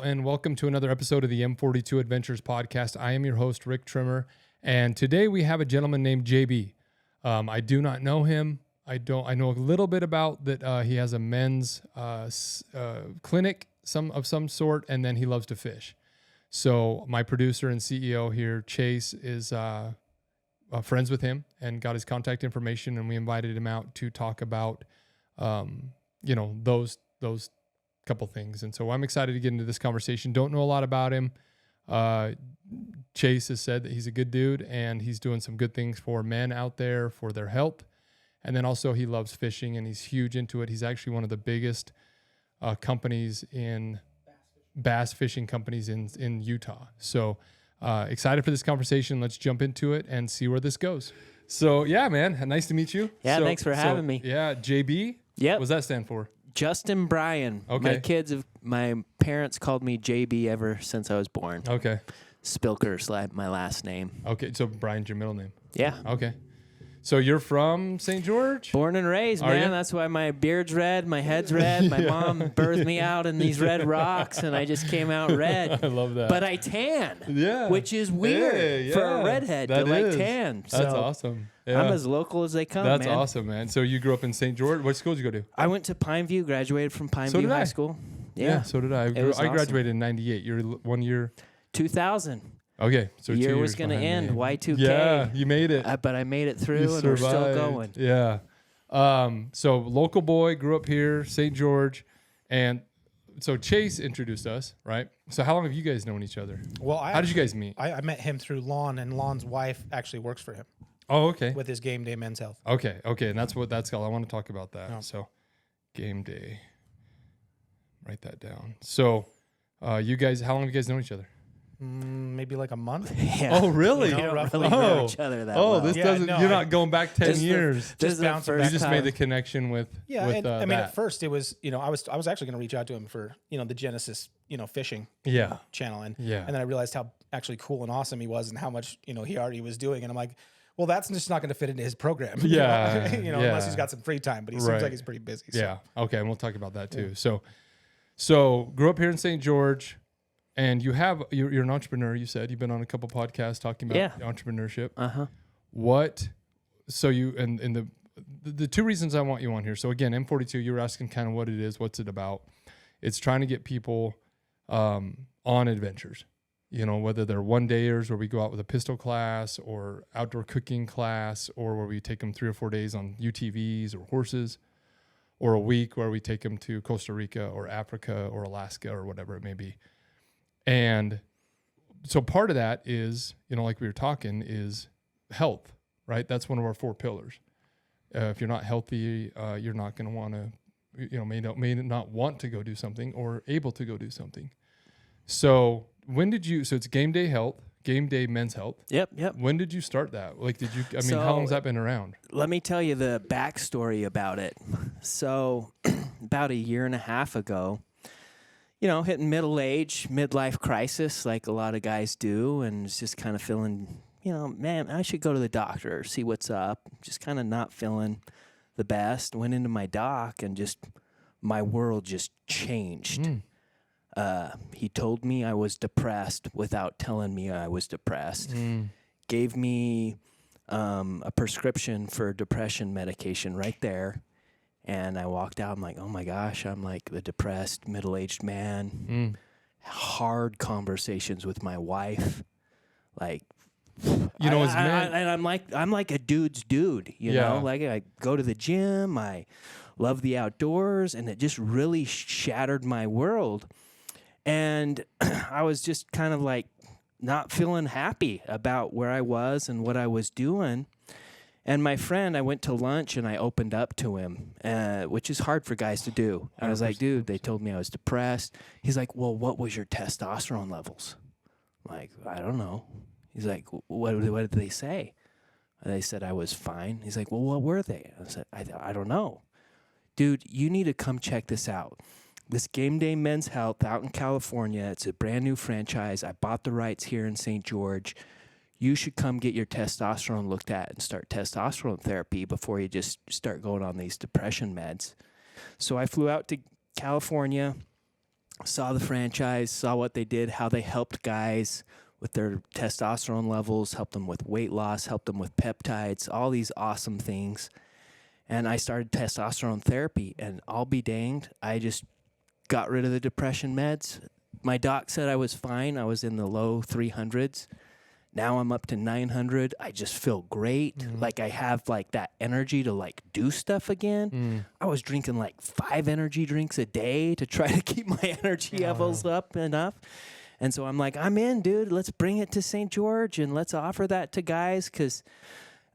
and welcome to another episode of the M42 Adventures podcast. I am your host, Rick Trimmer, and today we have a gentleman named JB. I do not know him. I know a little bit about that. He has a men's clinic of some sort, and then he loves to fish. So my producer and CEO here, Chase, is friends with him and got his contact information, and we invited him out to talk about, those couple things. And so I'm excited to get into this conversation. Don't know a lot about him. Chase has said that he's a good dude and he's doing some good things for men out there for their health. And then also he loves fishing and he's huge into it. He's actually one of the biggest companies in bass fishing companies in Utah. So excited for this conversation. Let's jump into it and see where this goes. So yeah, man, nice to meet you. Yeah, thanks for having me. Yeah, JB. Yep. What does that stand for? Justin Bryan. Okay. My parents called me JB ever since I was born. Okay. Spilker's my last name. Okay, so Brian's your middle name. Yeah. Okay. So you're from St. George? Born and raised, Are man. you? That's why my beard's red, my head's red. My mom birthed me out in these red rocks, and I just came out red. I love that. But I tan, which is weird for a redhead to like tan. That's so awesome. Yeah. I'm as local as they come, That's man. awesome, man. So you grew up in St. George. What school did you go to? I went to Pineview, graduated from So Pineview did High I. School. Yeah, so did I. It was I awesome. graduated in 98. You're 1 year. 2000. Okay, so 2 Year years was going to behind end, me. Y2K. Yeah, you made it. But I made it through, You and we're still survived. going. Yeah. So local boy, grew up here, St. George, and so Chase introduced us, right? So how long have you guys known each other? Well, How did you guys meet? I met him through Lon, and Lon's wife actually works for him Oh, okay. with his Game Day Men's Health. Okay, and that's called. I want to talk about that. Oh. So, game day. Write that down. So, you guys, how long have you guys known each other? Maybe like a month. Yeah. Oh, really? You We know, don't roughly. really know each other that well. this Yeah, doesn't. no, you're I- not going back 10 This is the- years. This is the bouncing first back. You just time. made the connection with. Yeah, with, and I mean, that. at first it was, I was actually going to reach out to him for, the Genesis, fishing Yeah. channel, and Yeah. and then I realized how actually cool and awesome he was, and how much he already was doing, and I'm like, well, that's just not going to fit into his program. Yeah, unless yeah. he's got some free time, but he Right. seems like he's pretty busy. So. Yeah. Okay, and we'll talk about that too. So grew up here in St. George, and you're an entrepreneur. You said you've been on a couple podcasts talking about entrepreneurship. What? So you and the two reasons I want you on here. So again, M42, you were asking kind of what it is, what's it about. It's trying to get people on adventures. Whether they're one-dayers where we go out with a pistol class or outdoor cooking class, or where we take them 3 or 4 days on UTVs or horses, or a week where we take them to Costa Rica or Africa or Alaska or whatever it may be. And so part of that is, like we were talking, is health, right? That's one of our 4 pillars. If you're not healthy, you're not going to want to, may not want to go do something or able to go do something. So so it's Game Day Men's Health. Yep. When did you start that? How So- long's that been around? Let me tell you the backstory about it. So about a year and a half ago, hitting middle age, midlife crisis, like a lot of guys do, and was just kind of feeling, man, I should go to the doctor, see what's up. Just kind of not feeling the best. Went into my doc, and just my world just changed. He told me I was depressed without telling me I was depressed. Gave me a prescription for depression medication right there. And I walked out. I'm like, oh my gosh, I'm like the depressed middle-aged man. Hard conversations with my wife. Like, I'm like a dude's dude, you know? Like, I go to the gym. I love the outdoors. And it just really shattered my world. And I was just kind of like not feeling happy about where I was and what I was doing. And my friend, I went to lunch and I opened up to him, which is hard for guys to do. I was like, dude, they told me I was depressed. He's like, well, what was your testosterone levels? I'm like, I don't know. He's like, what did they say? And they said I was fine. He's like, well, what were they? I said, I don't know. Dude, you need to come check this out. This Game Day Men's Health out in California, it's a brand new franchise. I bought the rights here in St. George. You should come get your testosterone looked at and start testosterone therapy before you just start going on these depression meds. So I flew out to California. saw the franchise, saw what they did, how they helped guys with their testosterone levels, helped them with weight loss, helped them with peptides, all these awesome things. And I started testosterone therapy, and I'll be danged, I just got rid of the depression meds. My doc said I was fine. I was in the low 300s. Now I'm up to 900. I just feel great. Like I have like that energy to like do stuff again. I was drinking like 5 energy drinks a day to try to keep my energy levels up enough. And so I'm like, I'm in, dude. Let's bring it to St. George and let's offer that to guys, because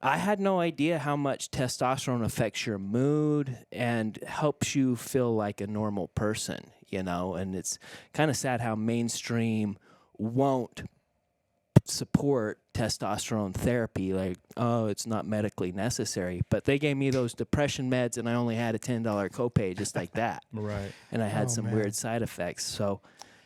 I had no idea how much testosterone affects your mood and helps you feel like a normal person, you know? And it's kind of sad how mainstream won't support testosterone therapy, like, oh, it's not medically necessary. But they gave me those depression meds, and I only had a $10 copay just like that. Right. And I had some weird side effects. So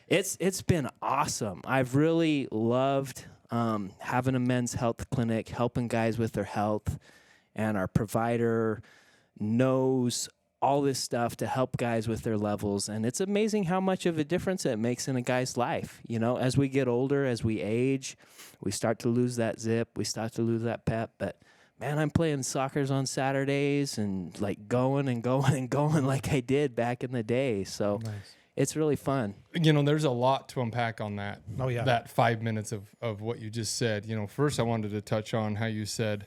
it's been awesome. I've really loved having a men's health clinic, helping guys with their health, and our provider knows all this stuff to help guys with their levels. And it's amazing how much of a difference it makes in a guy's life. You know, as we get older, as we age, we start to lose that zip, we start to lose that pep. But man, I'm playing soccers on Saturdays and like going and going and going like I did back in the day. So it's really fun. You know, there's a lot to unpack on that. Oh, yeah. That 5 minutes of what you just said. You know, first I wanted to touch on how you said,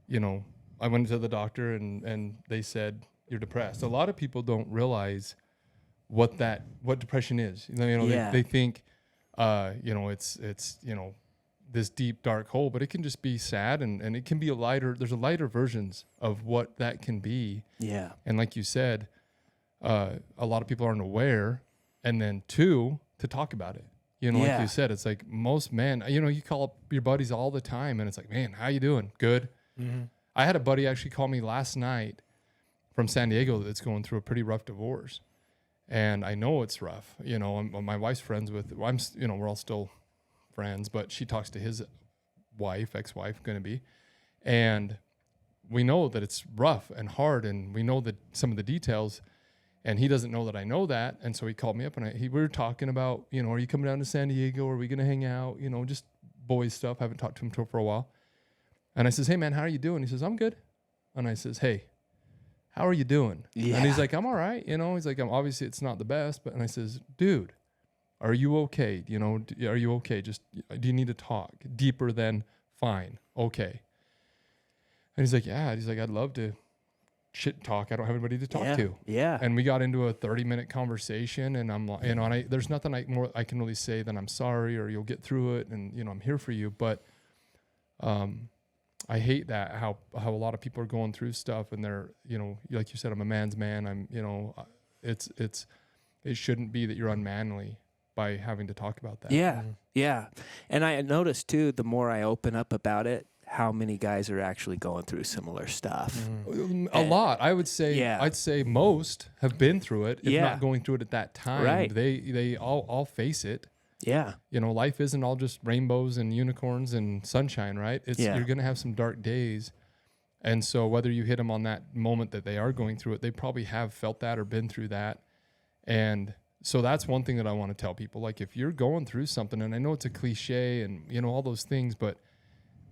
you know, I went to the doctor and they said, you're depressed. A lot of people don't realize what depression is. You know, they think, you know, it's, you know, this deep, dark hole, but it can just be sad and it can be there's a lighter versions of what that can be. Yeah. And like you said, a lot of people aren't aware. And then 2, to talk about it. You know, like you said, it's like most men, you know, you call up your buddies all the time and it's like, man, how you doing? Good. Mm-hmm. I had a buddy actually call me last night from San Diego that's going through a pretty rough divorce. And I know it's rough. You know, my wife's friends with, you know, we're all still friends, but she talks to his wife, ex-wife, going to be. And we know that it's rough and hard, and we know that some of the details, and he doesn't know that I know that. And so he called me up and we were talking about, you know, are you coming down to San Diego? Are we going to hang out? You know, just boys stuff. I haven't talked to him for a while. And I says, hey man, how are you doing? He says, I'm good. And I says, hey, how are you doing? Yeah. And he's like, I'm all right. You know, he's like, obviously it's not the best, but, and I says, dude, are you okay? You know, are you okay? Just, do you need to talk deeper than fine? Okay. And he's like, yeah. He's like, I'd love to shit talk. I don't have anybody to talk to. Yeah. And we got into a 30-minute conversation, and I'm like, you know, and there's nothing I can really say than I'm sorry, or you'll get through it. And, you know, I'm here for you. But, I hate that how a lot of people are going through stuff and they're, you know, like you said, I'm a man's man. I'm, you know, it shouldn't be that you're unmanly by having to talk about that. Yeah. Mm-hmm. Yeah. And I noticed too, the more I open up about it, how many guys are actually going through similar stuff. Mm-hmm. A lot. I would say, I'd say most have been through it, if not going through it at that time. Right. They all face it. Yeah. You know, life isn't all just rainbows and unicorns and sunshine, right? You're going to have some dark days. And so whether you hit them on that moment that they are going through it, they probably have felt that or been through that. And so that's one thing that I want to tell people. Like, if you're going through something, and I know it's a cliche and, you know, all those things, but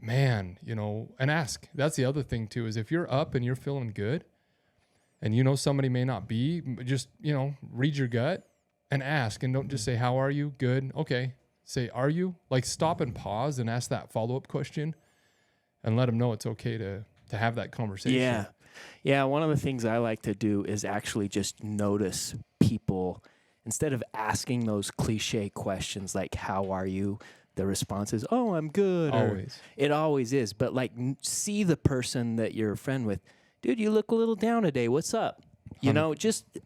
man, you know, and ask. That's the other thing too, is if you're up and you're feeling good and you know somebody may not be, just, you know, read your gut. And ask, and don't just say, how are you? Good. Okay. Say, are you? Like, stop and pause and ask that follow-up question and let them know it's okay to have that conversation. Yeah. Yeah. One of the things I like to do is actually just notice people. Instead of asking those cliche questions like, how are you? The response is, oh, I'm good. Always. It always is. But like, see the person that you're a friend with. Dude, you look a little down today. What's up? You know,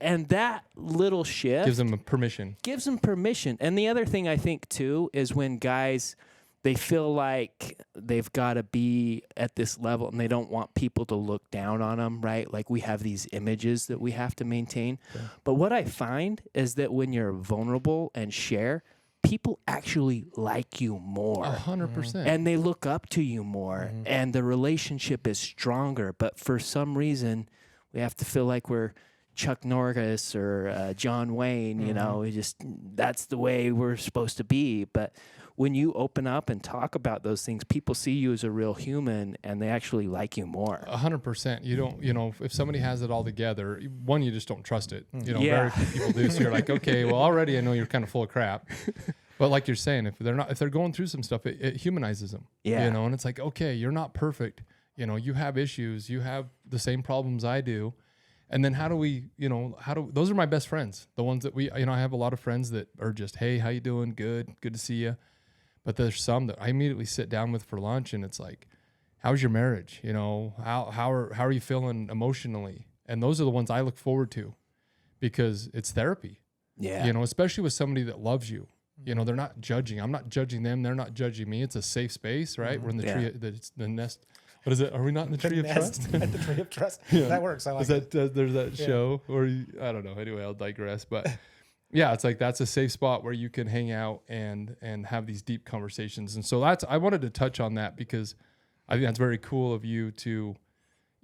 and that little shift gives them permission. And the other thing I think too is when guys, they feel like they've got to be at this level and they don't want people to look down on them, right? Like, we have these images that we have to maintain. Yeah. But what I find is that when you're vulnerable and share, people actually like you more. 100%. And they look up to you more, and the relationship is stronger. But for some reason, we have to feel like we're Chuck Norris or John Wayne, you know, that's the way we're supposed to be. But when you open up and talk about those things, people see you as a real human and they actually like you more. 100%. You don't, you know, if somebody has it all together, one, you just don't trust it. You know, Yeah. very few people do. So you're like, okay, well, already I know you're kind of full of crap. But like you're saying, if they're going through some stuff, it humanizes them. Yeah. You know, and it's like, okay, you're not perfect. You know, you have issues. You have the same problems I do. And then how do we, you know, those are my best friends. The ones that I have a lot of friends that are just, hey, how you doing? Good to see you. But there's some that I immediately sit down with for lunch and it's like, how's your marriage? You know, how are you feeling emotionally? And those are the ones I look forward to because it's therapy. Yeah. You know, especially with somebody that loves you. You know, they're not judging. I'm not judging them. They're not judging me. It's a safe space, right? We're in the tree, the nest. What is it? Are we not in the tree of trust? At the tree of trust. Yeah. That works. I like it. There's that show or I don't know. Anyway, I'll digress. But yeah, it's like that's a safe spot where you can hang out and have these deep conversations. And so I wanted to touch on that because I think that's very cool of you to,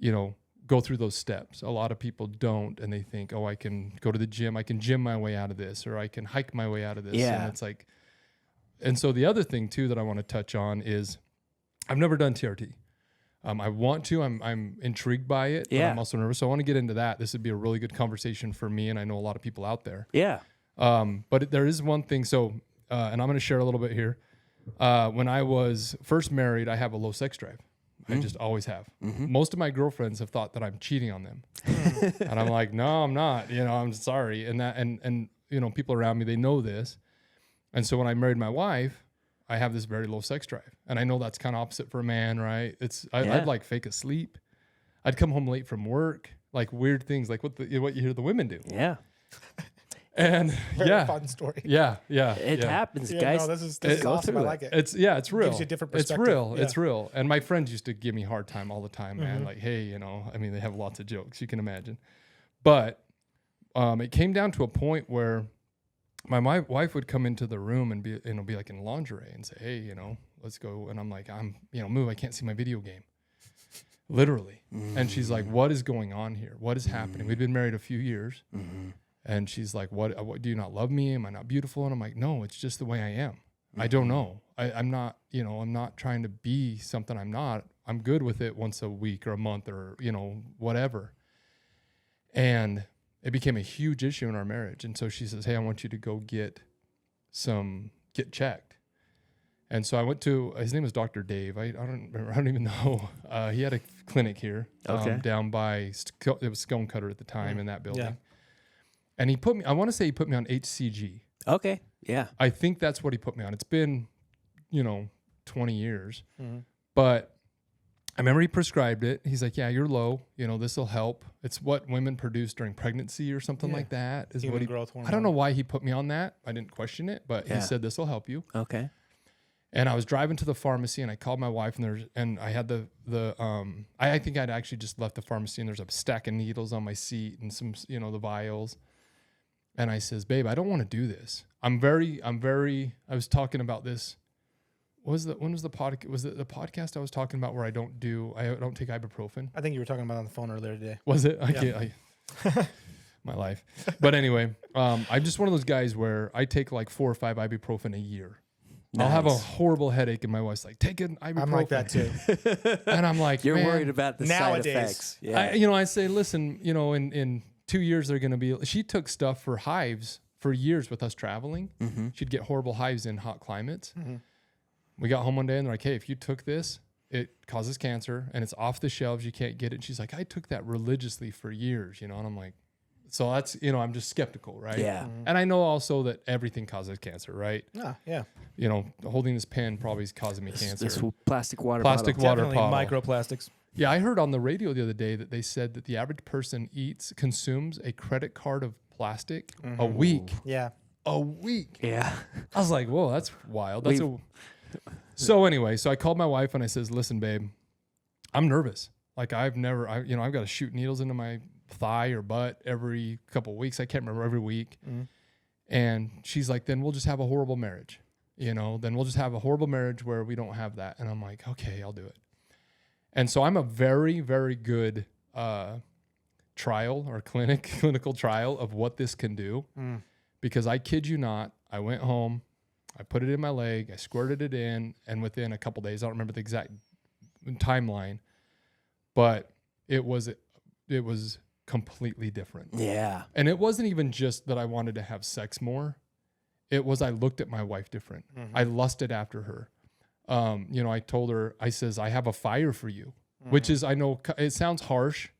you know, go through those steps. A lot of people don't, and they think, oh, I can go to the gym, I can gym my way out of this, or I can hike my way out of this. Yeah. And it's like, and so the other thing too that I want to touch on is I've never done TRT. I want to. I'm intrigued by it. Yeah. But I'm also nervous. So I want to get into that. This would be a really good conversation for me, and I know a lot of people out there. Yeah. But there is one thing. So, and I'm going to share a little bit here. When I was first married, I have a low sex drive. I just always have. Most of my girlfriends have thought that I'm cheating on them, and I'm like, no, I'm not. You know, I'm sorry. And that, and you know, people around me, they know this. And so when I married my wife, I have this very low sex drive, and I know that's kind of opposite for a man, right? I'd like fake asleep. I'd come home late from work, like weird things, like what you hear the women do. Yeah. And Very fun story. Yeah. It happens, guys. No, this is awesome. I like it. It's real. Gives you a different perspective. It's real. Yeah. It's real. And my friends used to give me a hard time all the time, man. Like, hey, you know, I mean, they have lots of jokes, you can imagine. But it came down to a point where my wife would come into the room and be like in lingerie and say, hey, you know, let's go. And I'm like, move. I can't see my video game. Literally. And she's like, what is going on here? What is happening? We'd been married a few years. And she's like, what, do you not love me? Am I not beautiful? And I'm like, no, it's just the way I am. I don't know. I'm not, you know, I'm not trying to be something I'm not. I'm good with it once a week or a month or, you know, whatever. And it became a huge issue in our marriage. And so she says, hey, I want you to go get checked. And so I went to, his name was Dr. Dave. I don't remember. I don't even know. He had a clinic here down by, it was Stonecutter at the time in that building. Yeah. And I want to say he put me on HCG. Okay. Yeah. I think that's what he put me on. It's been, 20 years. But I remember he prescribed it. He's like, yeah, you're low. This will help. It's what women produce during pregnancy or something like that. Is Human growth hormone. I don't know why he put me on that. I didn't question it, but he said, this will help you. Okay. And I was driving to the pharmacy and I called my wife and I had I think I'd actually just left the pharmacy and there's a stack of needles on my seat and some, the vials. And I says, babe, I don't want to do this. I was talking about this. When was the podcast? Was it the podcast I was talking about where I don't take ibuprofen? I think you were talking about it on the phone earlier today. Was it? My life. But anyway, I'm just one of those guys where I take like 4 or 5 ibuprofen a year. Nice. I'll have a horrible headache and my wife's like, take an ibuprofen. I'm like that too. And I'm like, you're worried about the nowadays. Side effects. Yeah. I say, listen, in 2 years, they're going to be, she took stuff for hives for years with us traveling. She'd get horrible hives in hot climates. We got home one day and they're like, hey, if you took this, it causes cancer and it's off the shelves. You can't get it. And she's like, I took that religiously for years, and I'm like, so that's, I'm just skeptical, right? Yeah. And I know also that everything causes cancer, right? Yeah. Holding this pen probably is causing me cancer. This plastic water water Definitely bottle. Microplastics. Yeah, I heard on the radio the other day that they said that the average person consumes a credit card of plastic a week. Yeah. A week. Yeah. I was like, whoa, that's wild. So anyway, so I called my wife and I says, listen, babe, I'm nervous. Like I've got to shoot needles into my thigh or butt every couple of weeks. I can't remember, every week. And she's like, then we'll just have a horrible marriage. Then we'll just have a horrible marriage where we don't have that. And I'm like, okay, I'll do it. And so I'm a very, very good trial or clinical trial of what this can do. Because I kid you not, I went home, I put it in my leg, I squirted it in, and within a couple days, I don't remember the exact timeline, but it was completely different. Yeah. And it wasn't even just that I wanted to have sex more. It was I looked at my wife different. I lusted after her. I told her, I says, I have a fire for you, which is, I know it sounds harsh,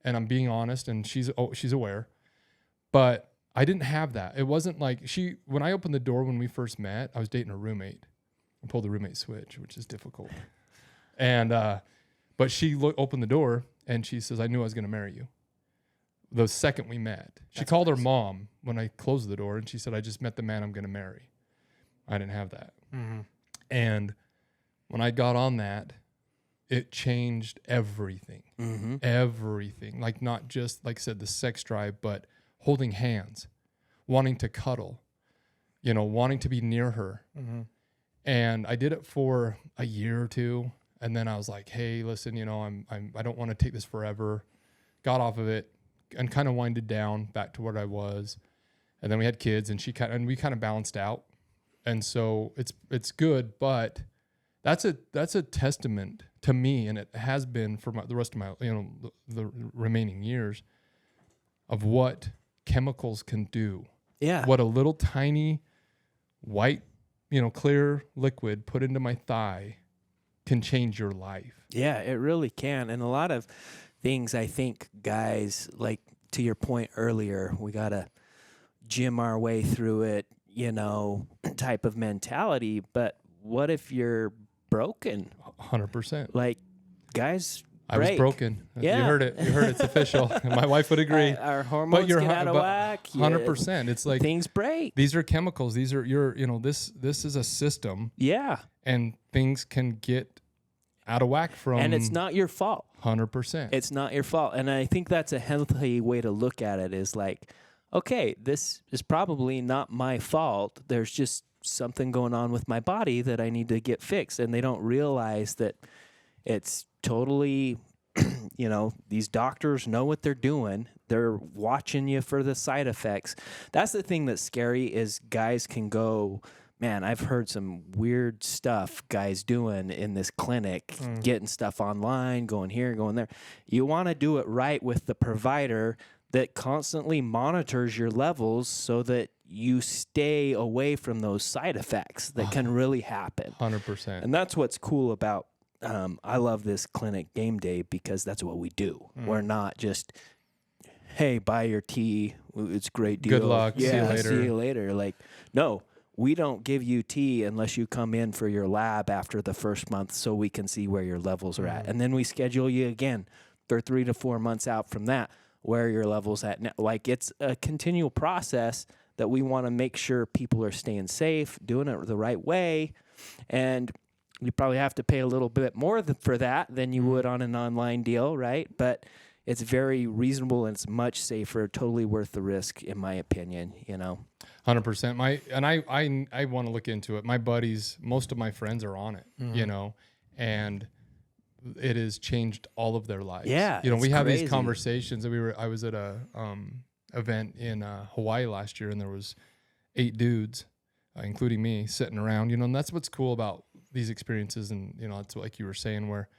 and I'm being honest, and she's aware, but I didn't have that. It wasn't like when I opened the door when we first met, I was dating a roommate. I pulled the roommate switch, which is difficult. And, but she opened the door and she says, I knew I was going to marry you. The second we met, she called her mom when I closed the door, and she said, I just met the man I'm going to marry. I didn't have that. And when I got on that, it changed everything. Everything. Like, not just, like I said, the sex drive, but holding hands, wanting to cuddle, wanting to be near her. And I did it for a year or two. And then I was like, hey, listen, I don't want to take this forever. Got off of it and kind of winded down back to what I was. And then we had kids, and we kind of balanced out. And so it's good, but that's a testament to me, and it has been for the rest of my, the remaining years, of what chemicals can do. Yeah. What a little tiny white, clear liquid put into my thigh can change your life. Yeah, it really can. And a lot of things, I think, guys, like to your point earlier, we got to gym our way through it, type of mentality. But what if you're broken? 100%. Like, guys, I was broken. Yeah. You heard it. It's official. My wife would agree. Our hormones get out of whack. 100%. It's like things break. These are chemicals. These are this is a system. Yeah. And things can get out of whack from. And it's not your fault. 100%. It's not your fault. And I think that's a healthy way to look at it, is like, okay, this is probably not my fault. There's just something going on with my body that I need to get fixed. And they don't realize that it's totally, these doctors know what they're doing. They're watching you for the side effects. That's the thing that's scary, is guys can go, man, I've heard some weird stuff guys doing in this clinic, getting stuff online, going here, going there. You want to do it right with the provider that constantly monitors your levels so that you stay away from those side effects that can really happen. 100%. And that's what's cool about, I love this clinic game day, because that's what we do. We're not just, hey, buy your tea. It's a great deal. Good luck. Yeah, see you later. Like, no, we don't give you tea unless you come in for your lab after the first month so we can see where your levels are at. And then we schedule you again for 3 to 4 months out from that, where your levels at now. Like, it's a continual process that we want to make sure people are staying safe, doing it the right way. And you probably have to pay a little bit more for that than you would on an online deal, right? But it's very reasonable, and it's much safer, totally worth the risk, in my opinion, 100%. I want to look into it. My buddies, most of my friends are on it, and it has changed all of their lives. Yeah. We have these conversations. I was at a event in Hawaii last year, and there was 8 dudes, including me, sitting around, and that's what's cool about these experiences. And, it's like you were saying, where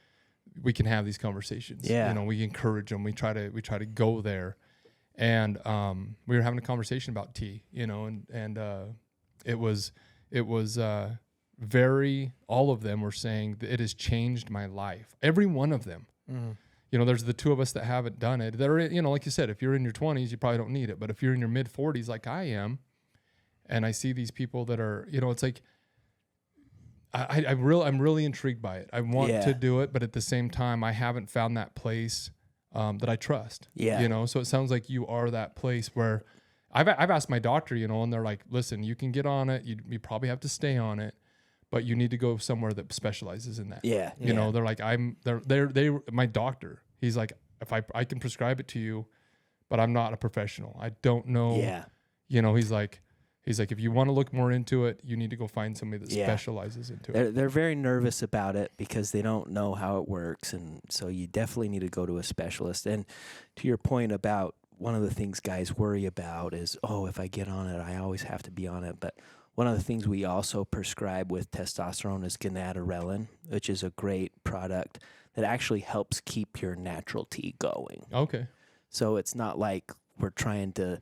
we can have these conversations. Yeah. We encourage them. We try to go there. And we were having a conversation about tea, and it was all of them were saying that it has changed my life. Every one of them. There's the 2 of us that haven't done it. That are, like you said, if you're in your 20s, you probably don't need it. But if you're in your mid 40s, like I am, and I see these people that are, it's like, I'm really intrigued by it. I want to do it, but at the same time, I haven't found that place that I trust. Yeah. So it sounds like you are that place where I've asked my doctor, and they're like, listen, you can get on it. You probably have to stay on it, but you need to go somewhere that specializes in that. Yeah. They're like, my doctor, he's like, if I can prescribe it to you, but I'm not a professional. I don't know. Yeah. He's like, He's like, if you want to look more into it, you need to go find somebody that specializes into it. They're very nervous about it because they don't know how it works. And so you definitely need to go to a specialist. And to your point about one of the things guys worry about is, oh, if I get on it, I always have to be on it. But one of the things we also prescribe with testosterone is gonadorelin, which is a great product that actually helps keep your natural T going. Okay. So it's not like we're trying to,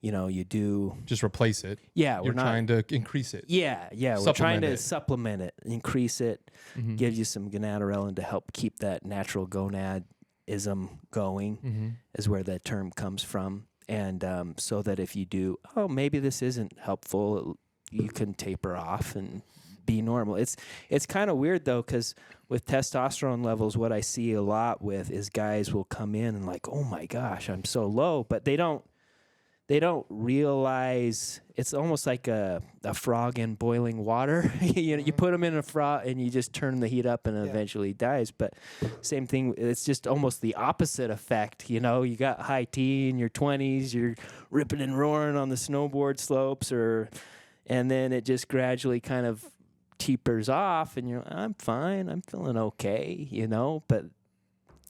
you do... Just replace it. Yeah. You're trying to increase it. Yeah. We're trying to supplement it, increase it, give you some gonadorelin to help keep that natural gonadism going, is where that term comes from. And so that if you do, maybe this isn't helpful, you can taper off and be normal. It's kind of weird, though, because with testosterone levels, what I see a lot with is guys will come in and like, oh my gosh, I'm so low, but they don't realize it's almost like a frog in boiling water. You put them in a frog and you just turn the heat up and it eventually dies. But same thing, it's just almost the opposite effect. You got high T in your 20s, you're ripping and roaring on the snowboard slopes, and then it just gradually kind of tapers off and you're, I'm fine, I'm feeling okay, but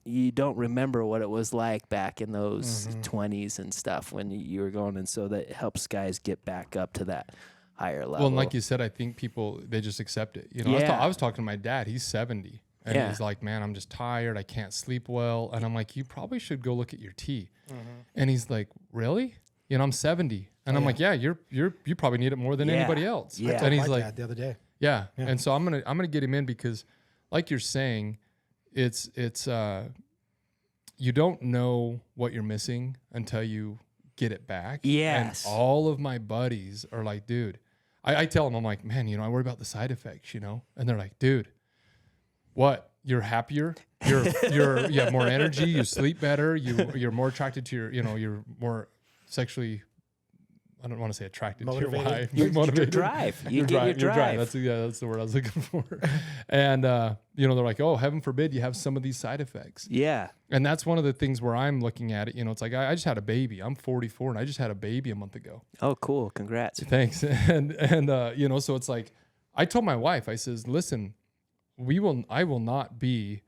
you don't remember what it was like back in those 20s and stuff when you were going. And so that helps guys get back up to that higher level. Well, and like you said, I think people, they just accept it. I was talking to my dad, he's 70. And he's like, man, I'm just tired. I can't sleep well. And I'm like, you probably should go look at your T. And he's like, really? I'm 70. And I'm like, yeah, you probably need it more than anybody else. I told and he's my like, dad the other day. Yeah. And so I'm gonna get him in because, like you're saying, it's you don't know what you're missing until you get it back. Yes. And all of my buddies are like, dude, I tell them, I'm like, man, I worry about the side effects, and they're like, dude, what? You're happier. You have more energy. You sleep better. You're more attracted to you're more sexually. I don't want to say attracted motivated. to your wife. Your motivated. Drive. You get your drive. That's the word I was looking for. And they're like, oh, heaven forbid you have some of these side effects. Yeah. And that's one of the things where I'm looking at it. It's like I just had a baby. I'm 44 and I just had a baby a month ago. Oh, cool. Congrats. Thanks. And so it's like I told my wife, I says, listen, I will not be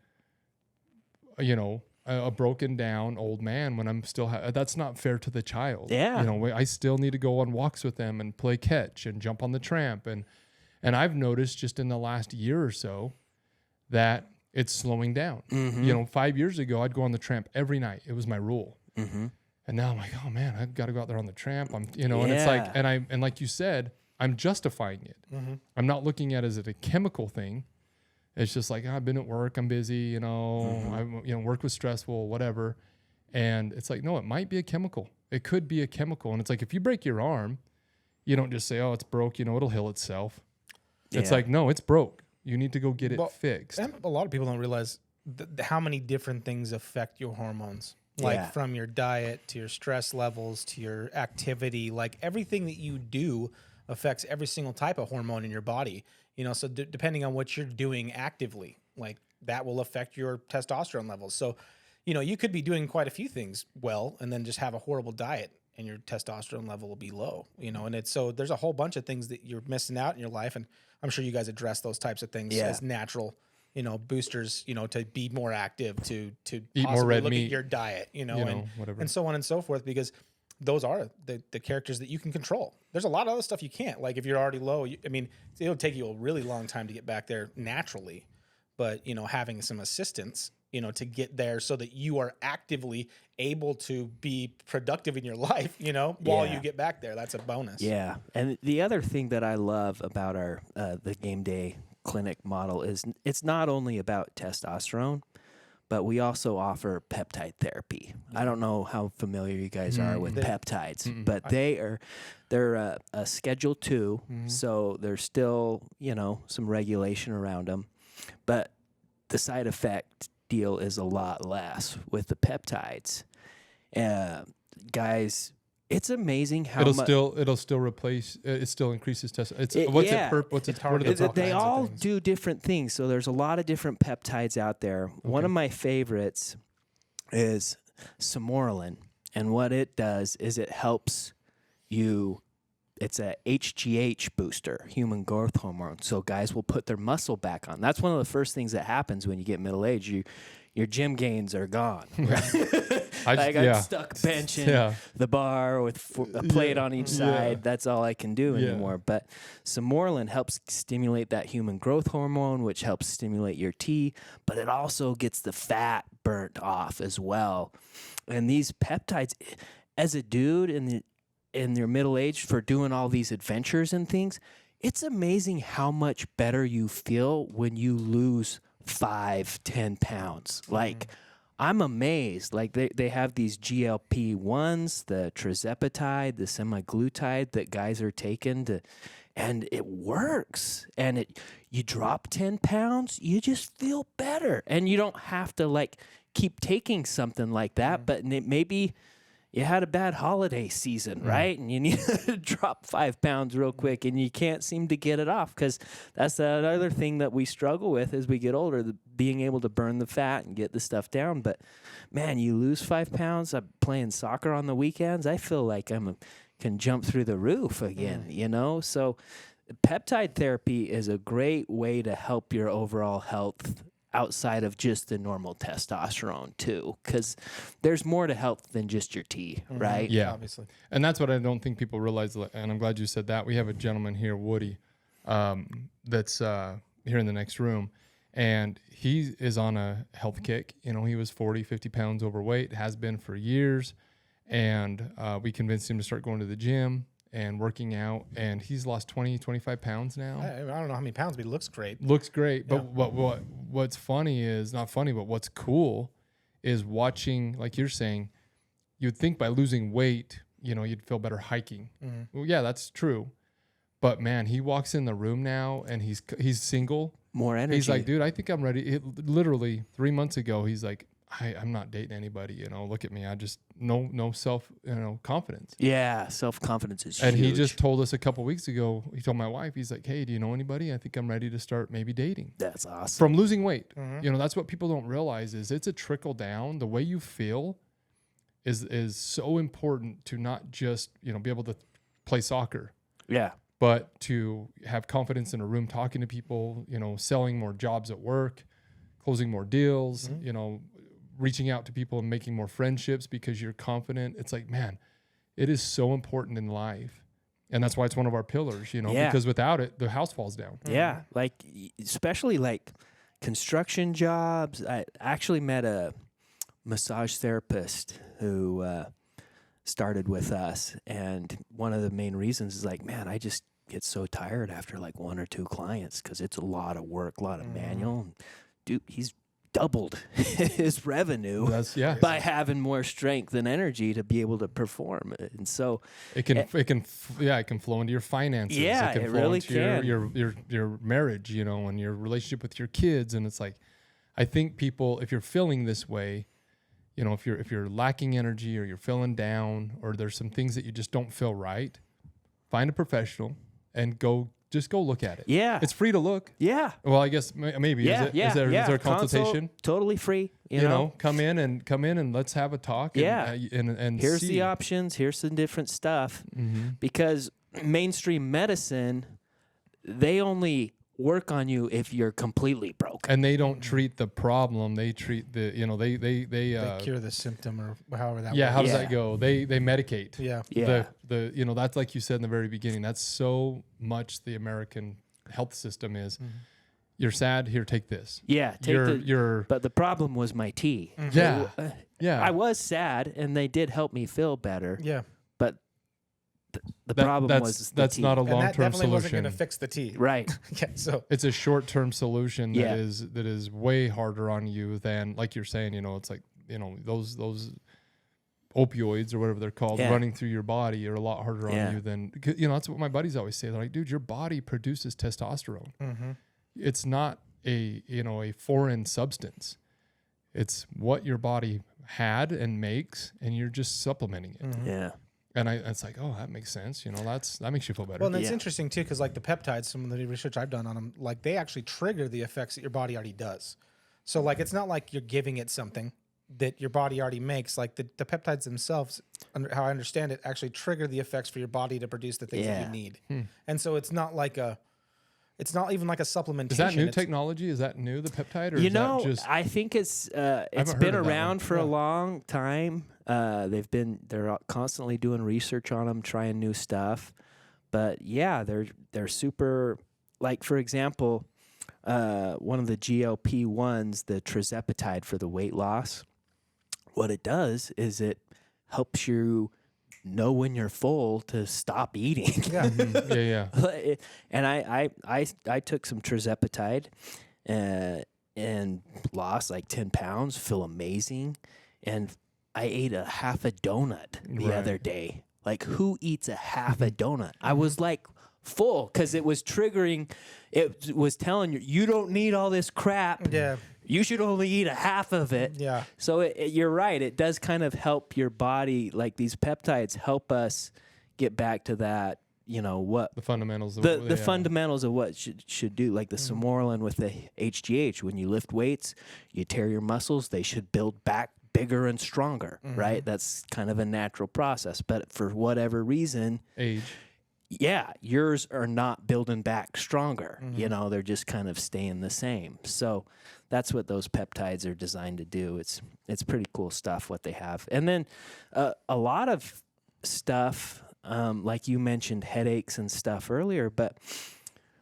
a broken down old man when I'm still that's not fair to the child. Yeah. I still need to go on walks with them and play catch and jump on the tramp. And I've noticed just in the last year or so that it's slowing down. 5 years ago, I'd go on the tramp every night. It was my rule. And now I'm like, oh man, I've got to go out there on the tramp. And it's like, and like you said, I'm justifying it. I'm not looking at it as a chemical thing. It's just like, I've been at work, I'm busy, work was stressful, whatever. And it's like, no, it might be a chemical. It could be a chemical. And it's like, if you break your arm, you don't just say, oh, it's broke, it'll heal itself. It's like, no, it's broke. You need to go get it fixed. And a lot of people don't realize how many different things affect your hormones. Like from your diet to your stress levels to your activity, like everything that you do affects every single type of hormone in your body. So depending on what you're doing actively, like that will affect your testosterone levels. So, you could be doing quite a few things well, and then just have a horrible diet and your testosterone level will be low, and so there's a whole bunch of things that you're missing out in your life. And I'm sure you guys address those types of things as natural, boosters, to be more active, to eat more red look meat, at your diet, and whatever, and so on and so forth, because those are the characters that you can control. There's a lot of other stuff you can't. Like if you're already low, it'll take you a really long time to get back there naturally. But, having some assistance, to get there so that you are actively able to be productive in your life, while you get back there, that's a bonus. Yeah. And the other thing that I love about our the game day clinic model is it's not only about testosterone, but we also offer peptide therapy. I don't know how familiar you guys are with peptides, but they're a Schedule 2, so there's still, some regulation around them. But the side effect deal is a lot less with the peptides. Guys, it's amazing how it'll still replace. It still increases testosterone. What's its target? They all do different things. So there's a lot of different peptides out there. Okay. One of my favorites is Samorelin, and what it does is it helps you it's a HGH booster, human growth hormone. So guys will put their muscle back on. That's one of the first things that happens when you get middle age. Your gym gains are gone. I'm stuck benching the bar with a plate on each side. That's all I can do anymore. But Samorelin helps stimulate that human growth hormone, which helps stimulate your T, but it also gets the fat burnt off as well. And these peptides, as a dude in your middle age for doing all these adventures and things, it's amazing how much better you feel when you lose 5-10 pounds. Like, I'm amazed. Like, they have these GLP-1s, the trizepatide, the semaglutide that guys are taking and it works. And you drop 10 pounds, you just feel better. And you don't have to like keep taking something like that, but maybe you had a bad holiday season, right? And you need to drop 5 pounds real quick, and you can't seem to get it off, because that's another thing that we struggle with as we get older, being able to burn the fat and get the stuff down. But, man, you lose 5 pounds. I'm playing soccer on the weekends. I feel like I can jump through the roof again, you know? So peptide therapy is a great way to help your overall health outside of just the normal testosterone too, because there's more to health than just your T, right? Yeah, obviously. And that's what I don't think people realize, and I'm glad you said that. We have a gentleman here, Woody, that's here in the next room, and he is on a health kick. You know, he was 40, 50 pounds overweight, has been for years, and we convinced him to start going to the gym and working out, and he's lost 20, 25 pounds now. I don't know how many pounds, but he looks great. Looks great. But what's funny is, not funny, but what's cool is watching, like you're saying, you'd think by losing weight, you know, you'd feel better hiking. Well, yeah, that's true. But man, he walks in the room now and he's single. More energy. He's like, dude, I think I'm ready. Literally 3 months ago, he's like, I'm not dating anybody, you know, look at me. I just no self, confidence. Yeah, self-confidence is huge. And he just told us a couple weeks ago, he told my wife, he's like, hey, do you know anybody? I think I'm ready to start maybe dating. That's awesome. From losing weight. You know, that's what people don't realize is it's a trickle down. The way you feel is so important to not just, be able to play soccer. Yeah. But to have confidence in a room talking to people, selling more jobs at work, closing more deals, reaching out to people and making more friendships because you're confident. It's like, man, it is so important in life. And that's why it's one of our pillars, because without it, the house falls down. Yeah. Like, especially like construction jobs. I actually met a massage therapist who started with us. And one of the main reasons is like, man, I just get so tired after like 1 or 2 clients because it's a lot of work, a lot of manual. And dude, he's doubled his revenue by having more strength and energy to be able to perform. And so it can flow into your finances. Yeah, it can flow really into your marriage, and your relationship with your kids. And it's like, I think people, if you're feeling this way, if you're lacking energy or you're feeling down or there's some things that you just don't feel right, find a professional and go look at it. Yeah. It's free to look. Yeah. Well, I guess maybe. Yeah, is there a consultation? Consult, totally free. You know, come in and let's have a talk. And here's see. the options. Here's some different stuff. Because mainstream medicine, they only work on you if you're completely broke. And they don't treat the problem. They treat the, they cure the symptom or however that works. Yeah, how does that go? They medicate. Yeah. That's like you said in the very beginning. That's so much the American health system is. You're sad, here, take this. Yeah, but the problem was my tea. Yeah. I was sad and they did help me feel better. Yeah. But the problem was the that's tea. not a And that long-term definitely wasn't solution. going to fix the tea. Right. Yeah, so It's a short-term solution that is way harder on you than, like you're saying, it's like, those opioids or whatever they're called running through your body are a lot harder on you than, that's what my buddies always say. They're like, dude, your body produces testosterone. It's not a foreign substance. It's what your body had and makes, and you're just supplementing it. Yeah. And it's like, oh, that makes sense. That makes you feel better. Well, and it's interesting too, because like the peptides, some of the research I've done on them, like they actually trigger the effects that your body already does. So like, it's not like you're giving it something that your body already makes. Like the peptides themselves how I understand it, actually trigger the effects for your body to produce the things that you need. And so it's not even like a supplementation. Is that new technology? Is that new, the peptide? Or that just, I think it's been around for a long time. They're constantly doing research on them, trying new stuff. But yeah, they're super. Like for example, one of the GLP-1s, the tirzepatide for the weight loss. What it does is it helps you know when you're full to stop eating. Yeah. Yeah. And I took some tirzepatide and lost like 10 pounds, feel amazing. And I ate a half a donut the other day. Like, who eats a half a donut? I was like full because it was triggering. It was telling you don't need all this crap. Yeah. You should only eat a half of it. Yeah. So you're right. It does kind of help your body. Like these peptides help us get back to that, what the fundamentals. The fundamentals of what should do. Like the Somorelin with the HGH. When you lift weights, you tear your muscles. They should build back bigger and stronger, right? That's kind of a natural process. But for whatever reason, age. Yeah, yours are not building back stronger. They're just kind of staying the same. So that's what those peptides are designed to do. It's pretty cool stuff what they have. And then a lot of stuff, like you mentioned headaches and stuff earlier, but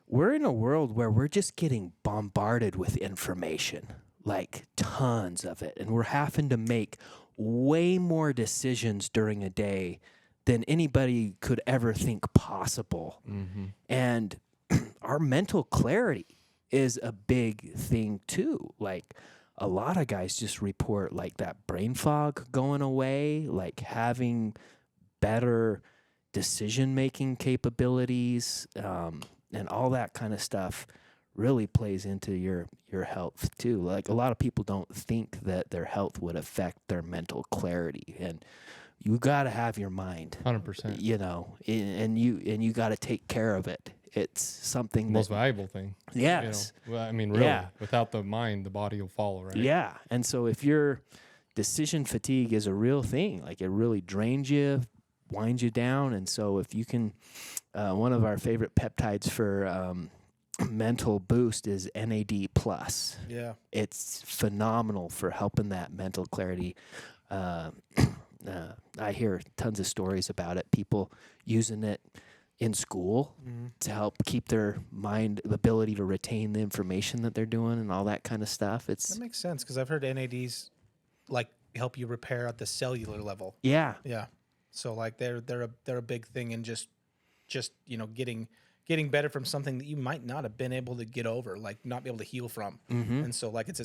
we're in a world where we're just getting bombarded with information, like tons of it. And we're having to make way more decisions during a day than anybody could ever think possible. And our mental clarity is a big thing too. Like a lot of guys just report like that brain fog going away, like having better decision-making capabilities, and all that kind of stuff really plays into your health too. Like a lot of people don't think that their health would affect their mental clarity, and you got to have your mind 100%, and you got to take care of it. It's something most valuable thing. Yes. Well, I mean, really, without the mind, the body will follow, right? Yeah. And so if your decision fatigue is a real thing, like it really drains you, winds you down. And so if you can, one of our favorite peptides for mental boost is NAD+. Yeah. It's phenomenal for helping that mental clarity. I hear tons of stories about it. People using it in school to help keep their mind, the ability to retain the information that they're doing and all that kind of stuff. That makes sense because I've heard NADs like help you repair at the cellular level. Yeah. Yeah. So like they're a big thing in just getting better from something that you might not have been able to get over, like not be able to heal from. And so like it's a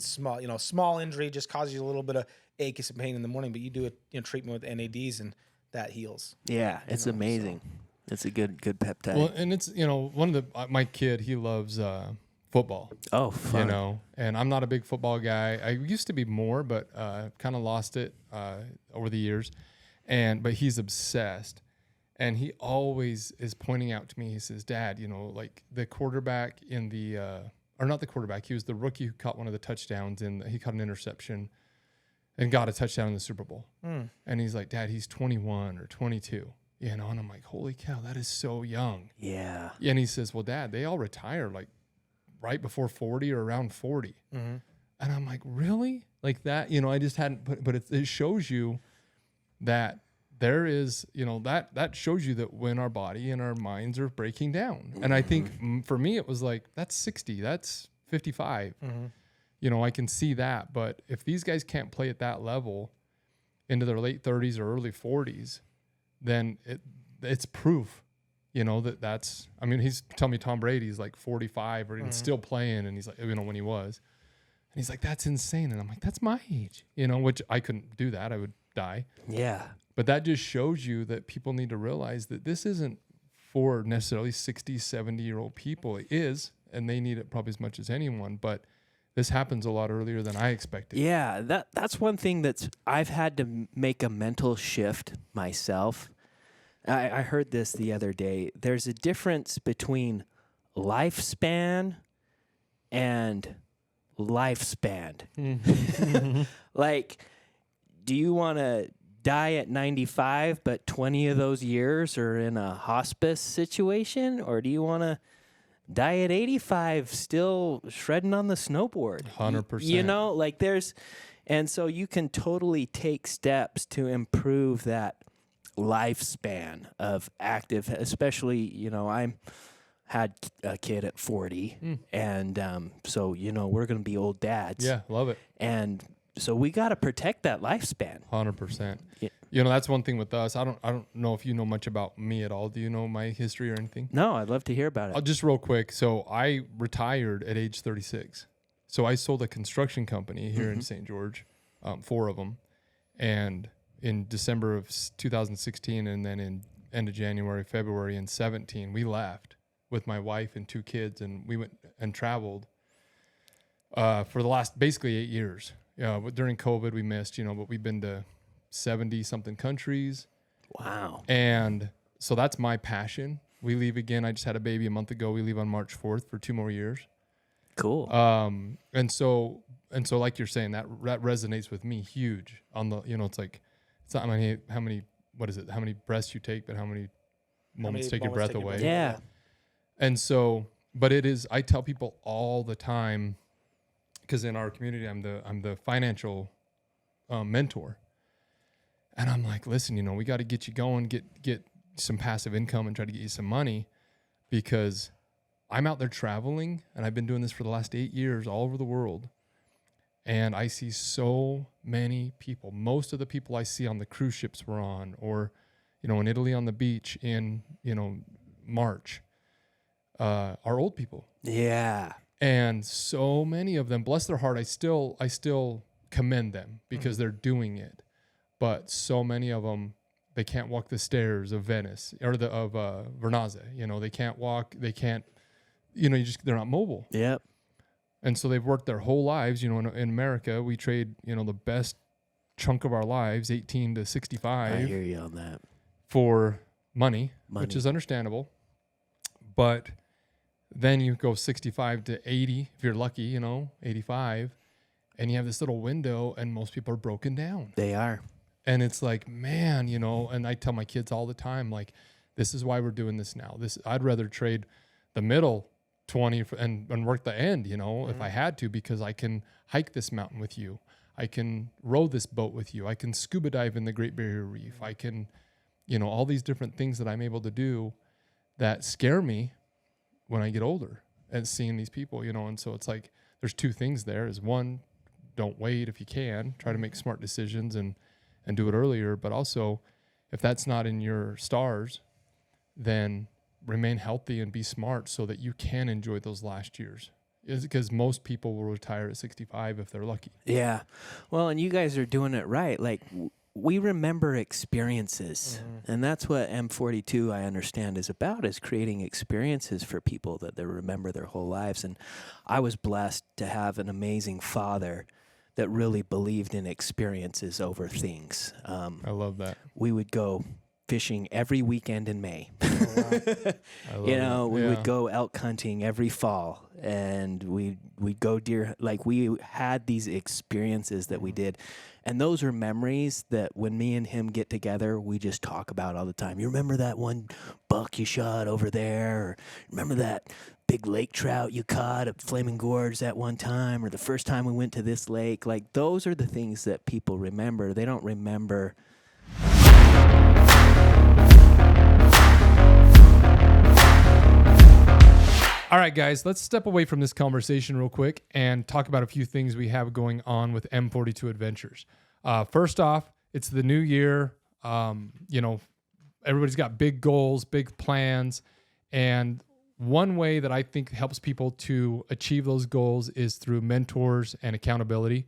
small injury just causes you a little bit of aches and pain in the morning, but you do it, treatment with NADs and that heals. Yeah, it's amazing. So. It's a good peptide. Well, and it's, one of my kid, he loves football. Oh, fun. And I'm not a big football guy. I used to be more, but kind of lost it over the years. But he's obsessed. And he always is pointing out to me, he says, Dad, like the quarterback in the, or not the quarterback, he was the rookie who caught one of the touchdowns and he caught an interception and got a touchdown in the Super Bowl. And he's like, Dad, he's 21 or 22. And I'm like, holy cow, that is so young. Yeah. And he says, well, Dad, they all retire like right before 40 or around 40. And I'm like, really? Like that? I just hadn't but it shows you that there is, that shows you that when our body and our minds are breaking down. And I think for me, it was like, that's 60, that's 55. I can see that. But if these guys can't play at that level into their late 30s or early 40s, then it's proof, that's, I mean, he's telling me Tom Brady's like 45 or still playing. And he's like, when he was, and he's like, that's insane. And I'm like, that's my age, which I couldn't do that. I would die. Yeah. But that just shows you that people need to realize that this isn't for necessarily 60, 70-year-old people. It is, and they need it probably as much as anyone, but this happens a lot earlier than I expected. Yeah, that's one thing I've had to make a mental shift myself. I heard this the other day. There's a difference between lifespan and lifespan. Like, do you want to die at 95, but 20 of those years are in a hospice situation? Or do you want to die at 85 still shredding on the snowboard? 100%. You know, like and so you can totally take steps to improve that lifespan of active, especially, you know, I had a kid at 40 and so, you know, we're going to be old dads. Yeah, love it. And so we got to protect that lifespan. 100%. Yeah. You know, that's one thing with us. I don't know if you know much about me at all. Do you know my history or anything? No, I'd love to hear about it. I'll just real quick. So I retired at age 36. So I sold a construction company here in St. George, 4 of them. And in December of 2016 and then in end of January, February and 17, we left with my wife and 2 kids. And we went and traveled for the last basically 8 years. Yeah, but during COVID we missed, you know, but we've been to 70 something countries. Wow. And so that's my passion. We leave again. I just had a baby a month ago. We leave on March 4th for 2 more years. Cool. And so like you're saying, that resonates with me huge on the, you know, it's like, it's not how many breaths you take, but how many moments take your breath away. Yeah. And so, but it is, I tell people all the time, because in our community, I'm the financial mentor. And I'm like, listen, you know, we got to get you going, get some passive income and try to get you some money, because I'm out there traveling and I've been doing this for the last 8 years all over the world. And I see so many people. Most of the people I see on the cruise ships we're on, or, you know, in Italy on the beach in, you know, March, are old people. Yeah. And so many of them, bless their heart, I still commend them because they're doing it. But so many of them, they can't walk the stairs of Venice or of Vernazza. You know, they can't walk. They can't. You know, they're not mobile. Yep. And so they've worked their whole lives. You know, in America, we trade, you know, the best chunk of our lives, 18 to 65. I hear you on that. For money, which is understandable. But then you go 65 to 80, if you're lucky, you know, 85, and you have this little window, and most people are broken down. They are. And it's like, man, you know, and I tell my kids all the time, like, this is why we're doing this now. I'd rather trade the middle 20 and work the end, you know, if I had to, because I can hike this mountain with you. I can row this boat with you. I can scuba dive in the Great Barrier Reef. I can, you know, all these different things that I'm able to do that scare me when I get older and seeing these people, you know. And so it's like, there's 2 things there is, one, don't wait if you can, try to make smart decisions and do it earlier. But also, if that's not in your stars, then remain healthy and be smart so that you can enjoy those last years. Because most people will retire at 65 if they're lucky. Yeah. Well, and you guys are doing it right. Like, we remember experiences. And that's what M42, I understand, is about, is creating experiences for people that they remember their whole lives. And I was blessed to have an amazing father that really believed in experiences over things. I love that. We would go fishing every weekend in May. We would go elk hunting every fall, and we'd go deer. Like, we had these experiences that we did, and those are memories that when me and him get together, we just talk about all the time. You remember that one buck you shot over there? Or remember that big lake trout you caught at Flaming Gorge that one time? Or the first time we went to this lake? Like, those are the things that people remember. They don't remember. All right, guys, let's step away from this conversation real quick and talk about a few things we have going on with M42 Adventures. First off, it's the new year. You know, everybody's got big goals, big plans. And one way that I think helps people to achieve those goals is through mentors and accountability.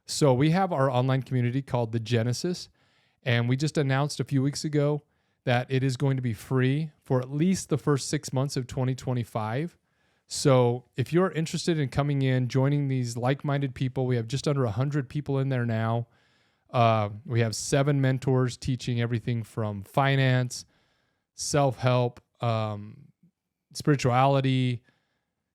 So we have our online community called The Genesis, and we just announced a few weeks ago that it is going to be free for at least the first 6 months of 2025. So if you're interested in coming in, joining these like-minded people, we have just under 100 people in there now. We have 7 mentors teaching everything from finance, self-help, spirituality,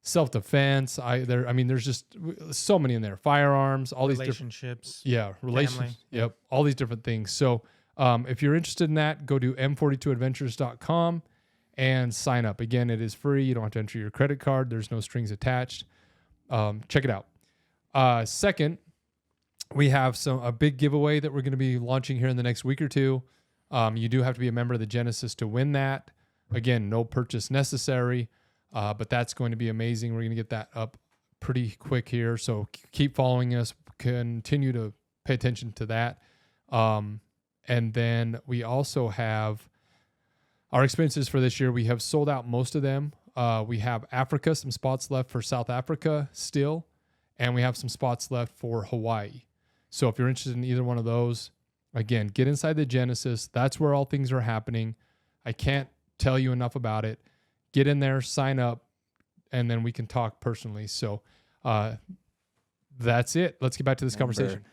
self-defense. There's just so many in there. Firearms, all these relationships. Relationships. Yep, all these different things. So If you're interested in that, go to M42Adventures.com and sign up. Again, it is free. You don't have to enter your credit card. There's no strings attached. Check it out. Second, we have a big giveaway that we're going to be launching here in the next week or two. You do have to be a member of the Genesis to win that. Again, no purchase necessary, but that's going to be amazing. We're going to get that up pretty quick here. So keep following us. Continue to pay attention to that. And then we also have our expenses for this year. We have sold out most of them. We have Africa, some spots left for South Africa still, and we have some spots left for Hawaii. So if you're interested in either one of those, again, get inside the Genesis. That's where all things are happening. I can't tell you enough about it. Get in there, sign up, and then we can talk personally. So that's it. Let's get back to this conversation.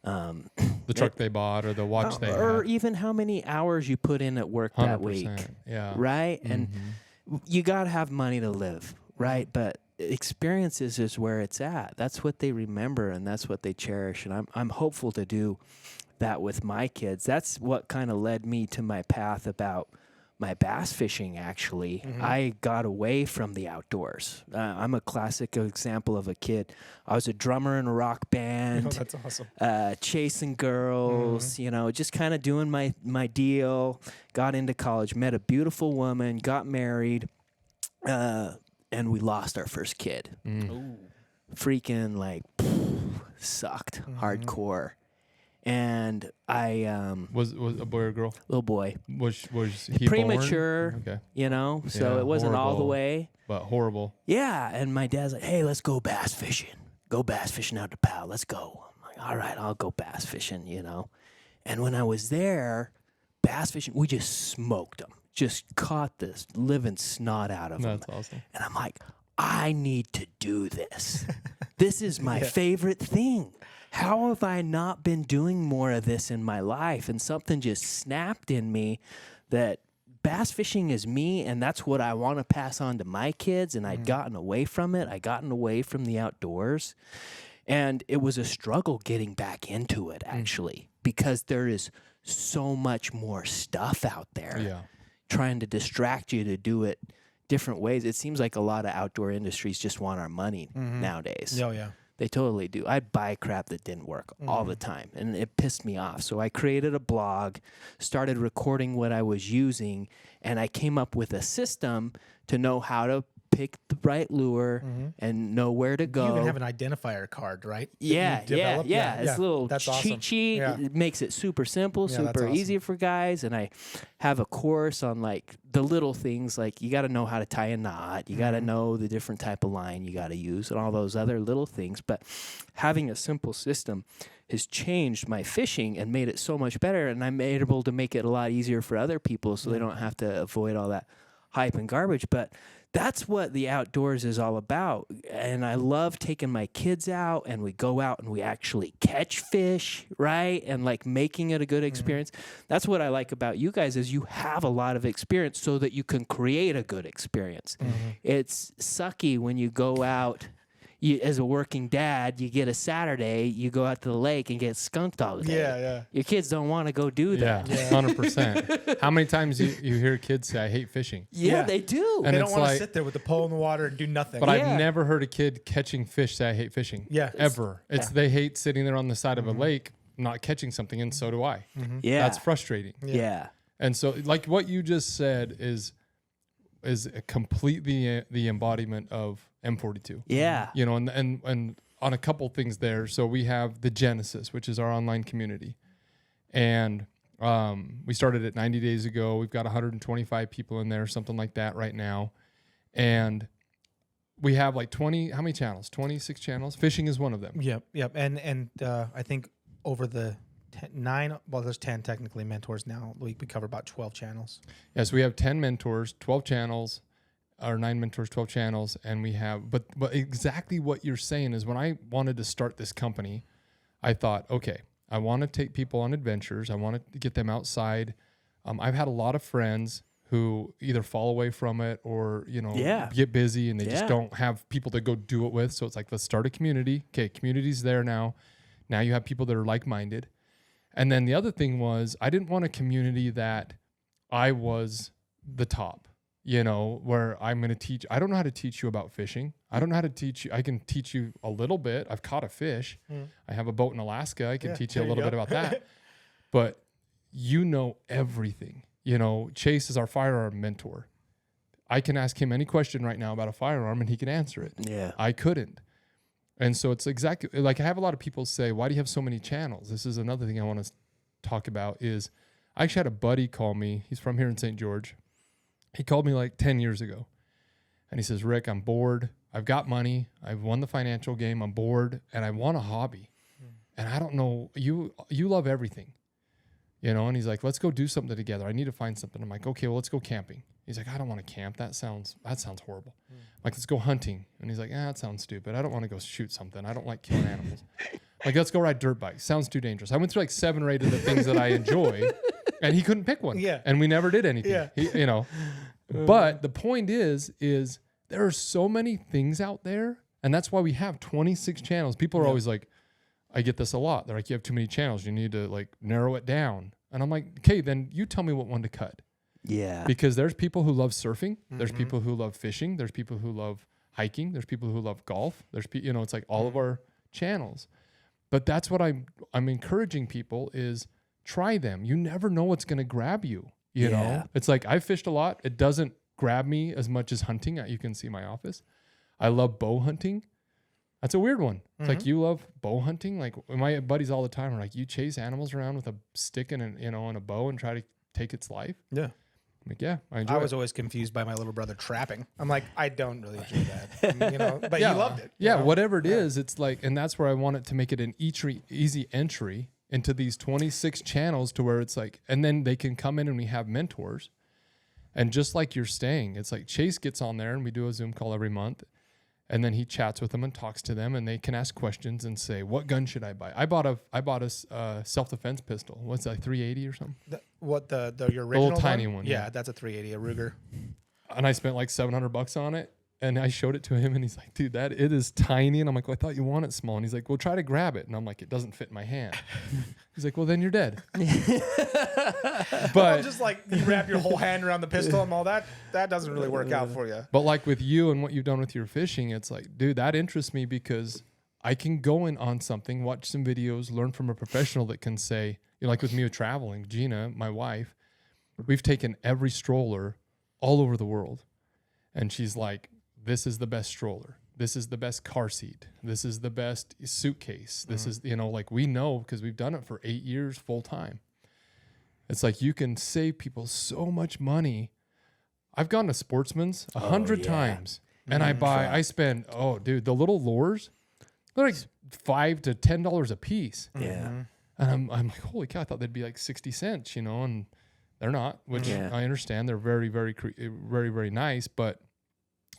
The truck they bought or the watch they had. Or even how many hours you put in at work that week. Yeah. Right? And you got to have money to live, right? But experiences is where it's at. That's what they remember and that's what they cherish. And I'm hopeful to do that with my kids. That's what kind of led me to my path about my bass fishing, actually. I got away from the outdoors. I'm a classic example of a kid. I was a drummer in a rock band. Oh, that's awesome. Chasing girls, you know, just kind of doing my deal. Got into college, met a beautiful woman, got married, and we lost our first kid. Freaking like sucked hardcore. And I was a boy or girl? Little boy. Was he premature? Born? Okay. You know, so it wasn't all the way. But horrible. Yeah, and my dad's like, "Hey, let's go bass fishing. Go bass fishing out to Powell. Let's go." I'm like, "All right, I'll go bass fishing." You know, and when I was there, bass fishing, we just smoked them. Just caught this living snot out of them. That's awesome. And I'm like, I need to do this. This is my favorite thing. How have I not been doing more of this in my life? And something just snapped in me that bass fishing is me, and that's what I want to pass on to my kids. And I'd gotten away from it. I'd gotten away from the outdoors. And it was a struggle getting back into it, actually, because there is so much more stuff out there trying to distract you to do it different ways. It seems like a lot of outdoor industries just want our money nowadays. Oh, yeah. They totally do. I'd buy crap that didn't work all the time, and it pissed me off. So I created a blog, started recording what I was using, and I came up with a system to know how to pick the right lure and know where to go. You even have an identifier card, right? Yeah. It's a little That's cheat awesome. sheet. Yeah. It makes it super simple, Yeah, that's super awesome. easy for guys. And I have a course on like the little things, like you got to know how to tie a knot. You got to know the different type of line you got to use and all those other little things. But having a simple system has changed my fishing and made it so much better. And I'm able to make it a lot easier for other people so they don't have to avoid all that hype and garbage. But that's what the outdoors is all about. And I love taking my kids out, and we go out and we actually catch fish, right? And like making it a good experience. That's what I like about you guys is you have a lot of experience so that you can create a good experience. It's sucky when you go out as a working dad, you get a Saturday, you go out to the lake and get skunked all day. Yeah. Your kids don't want to go do that. Yeah, 100%. How many times you hear kids say, "I hate fishing"? Yeah, Yeah. they do. And They it's don't want to like- sit there with the pole in the water and do nothing. But I've never heard a kid catching fish say, "I hate fishing." Yeah. Ever. They hate sitting there on the side of a lake not catching something, and so do I. Yeah. That's frustrating. Yeah. And so, like what you just said is completely the embodiment of M42. Yeah. You know, and on a couple things there. So we have the Genesis, which is our online community, and we started it 90 days ago. We've got 125 people in there, something like that right now, and we have like 20. How many channels? 26 channels. Fishing is one of them. Yep. And I think over the 9, well, there's 10 technically mentors now. We cover about 12 channels. Yes, we have 10 mentors, 12 channels. Or 9 mentors, 12 channels, and we have, but exactly what you're saying is when I wanted to start this company, I thought, okay, I want to take people on adventures. I want to get them outside. I've had a lot of friends who either fall away from it or, you know, get busy and they just don't have people to go do it with. So it's like, let's start a community. Okay, community's there now. Now you have people that are like-minded. And then the other thing was I didn't want a community that I was the top, you know, where I'm going to teach. I don't know how to teach you about fishing. I don't know how to teach you. I can teach you a little bit. I've caught a fish. I have a boat in Alaska. I can teach you a little bit about that. But you know everything. You know, Chase is our firearm mentor. I can ask him any question right now about a firearm and he can answer it. Yeah. I couldn't. And so it's exactly like I have a lot of people say, why do you have so many channels? This is another thing I want to talk about is I actually had a buddy call me. He's from here in St. George. He called me like 10 years ago. And he says, Rick, I'm bored. I've got money. I've won the financial game. I'm bored and I want a hobby. And I don't know, you love everything, you know? And he's like, let's go do something together. I need to find something. I'm like, okay, well, let's go camping. He's like, I don't want to camp. That sounds horrible. I'm like, let's go hunting. And he's like, that sounds stupid. I don't want to go shoot something. I don't like killing animals. Like, let's go ride dirt bikes. Sounds too dangerous. I went through like 7 or 8 of the things that I enjoy and he couldn't pick one. Yeah. And we never did anything. Yeah. You know, but the point is there are so many things out there. And that's why we have 26 channels. People are always like, I get this a lot. They're like, you have too many channels. You need to like narrow it down. And I'm like, okay, then you tell me what one to cut. Yeah. Because there's people who love surfing. There's people who love fishing. There's people who love hiking. There's people who love golf. There's you know, it's like all of our channels. But that's what I'm encouraging people is try them. You never know what's going to grab you. You know, it's like I've fished a lot. It doesn't grab me as much as hunting. You can see my office. I love bow hunting. That's a weird one. It's like you love bow hunting. Like my buddies all the time are like, you chase animals around with a stick and a bow and try to take its life. Yeah. I'm like, yeah, I enjoy it. I was always confused by my little brother trapping. I'm like, I don't really enjoy that, you know, but you loved it. Yeah. You know? Whatever it is, it's like, and that's where I want it to make it an easy entry into these 26 channels to where it's like, and then they can come in and we have mentors. And just like you're saying, it's like Chase gets on there and we do a Zoom call every month. And then he chats with them and talks to them, and they can ask questions and say, "What gun should I buy?" I bought a self-defense pistol. What's that, 380 or something? Your original little tiny one? Yeah, that's a 380, a Ruger. And I spent like $700 on it, and I showed it to him, and he's like, "Dude, it is tiny." And I'm like, "Well, I thought you want it small." And he's like, "Well, try to grab it." And I'm like, "It doesn't fit in my hand." He's like, "Well, then you're dead." But just like you wrap your whole hand around the pistol and all that doesn't really work out for you. But like with you and what you've done with your fishing, it's like, dude, that interests me because I can go in on something, watch some videos, learn from a professional that can say, you know, like with me with traveling, Gina, my wife, we've taken every stroller all over the world. And she's like, this is the best stroller. This is the best car seat. This is the best suitcase. This is, you know, like we know because we've done it for 8 years full time. It's like you can save people so much money. I've gone to Sportsman's 100 times and I spend, the little lures, they're like $5 to $10 a piece. Yeah. And I'm like, holy cow, I thought they'd be like 60 cents, you know, and they're not, which I understand. They're very, very, very, very nice, but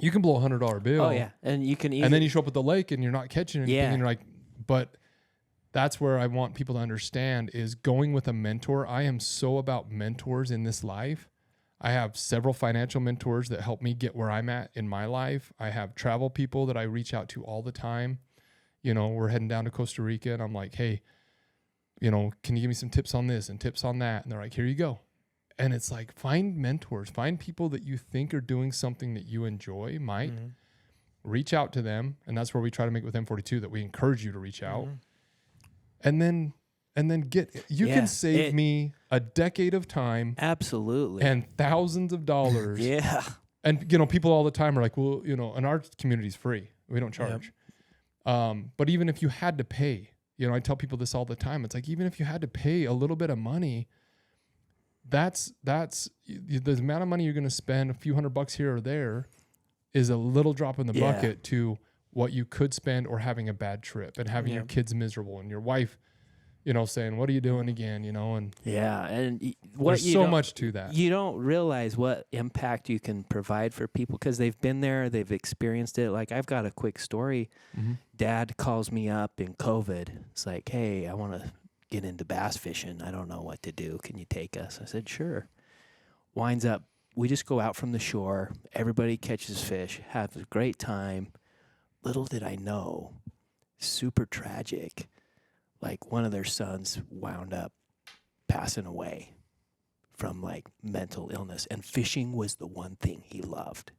you can blow $100 bill. Oh yeah. And you can and then you show up at the lake and you're not catching anything and you're like, but that's where I want people to understand is going with a mentor. I am so about mentors in this life. I have several financial mentors that help me get where I'm at in my life. I have travel people that I reach out to all the time. You know, we're heading down to Costa Rica and I'm like, hey, you know, can you give me some tips on this and tips on that? And they're like, here you go. And it's like, find mentors, find people that you think are doing something that you enjoy, reach out to them. And that's where we try to make with M42 that we encourage you to reach out. And then can save me a decade of time. Absolutely. And thousands of dollars. Yeah. And, you know, people all the time are like, well, you know, and our community's free. We don't charge. But even if you had to pay, you know, I tell people this all the time. It's like, even if you had to pay a little bit of money, that's the amount of money you're going to spend, a few $100 here or there is a little drop in the bucket to what you could spend or having a bad trip and having your kids miserable and your wife, you know, saying, what are you doing again? You know, and and there's so much to that. You don't realize what impact you can provide for people because they've been there, they've experienced it. Like I've got a quick story. Dad calls me up in COVID. It's like, hey, I want to get into bass fishing. I don't know what to do. Can you take us? I said, sure. Winds up, we just go out from the shore. Everybody catches fish, have a great time. Little did I know, super tragic. Like one of their sons wound up passing away from like mental illness, and fishing was the one thing he loved.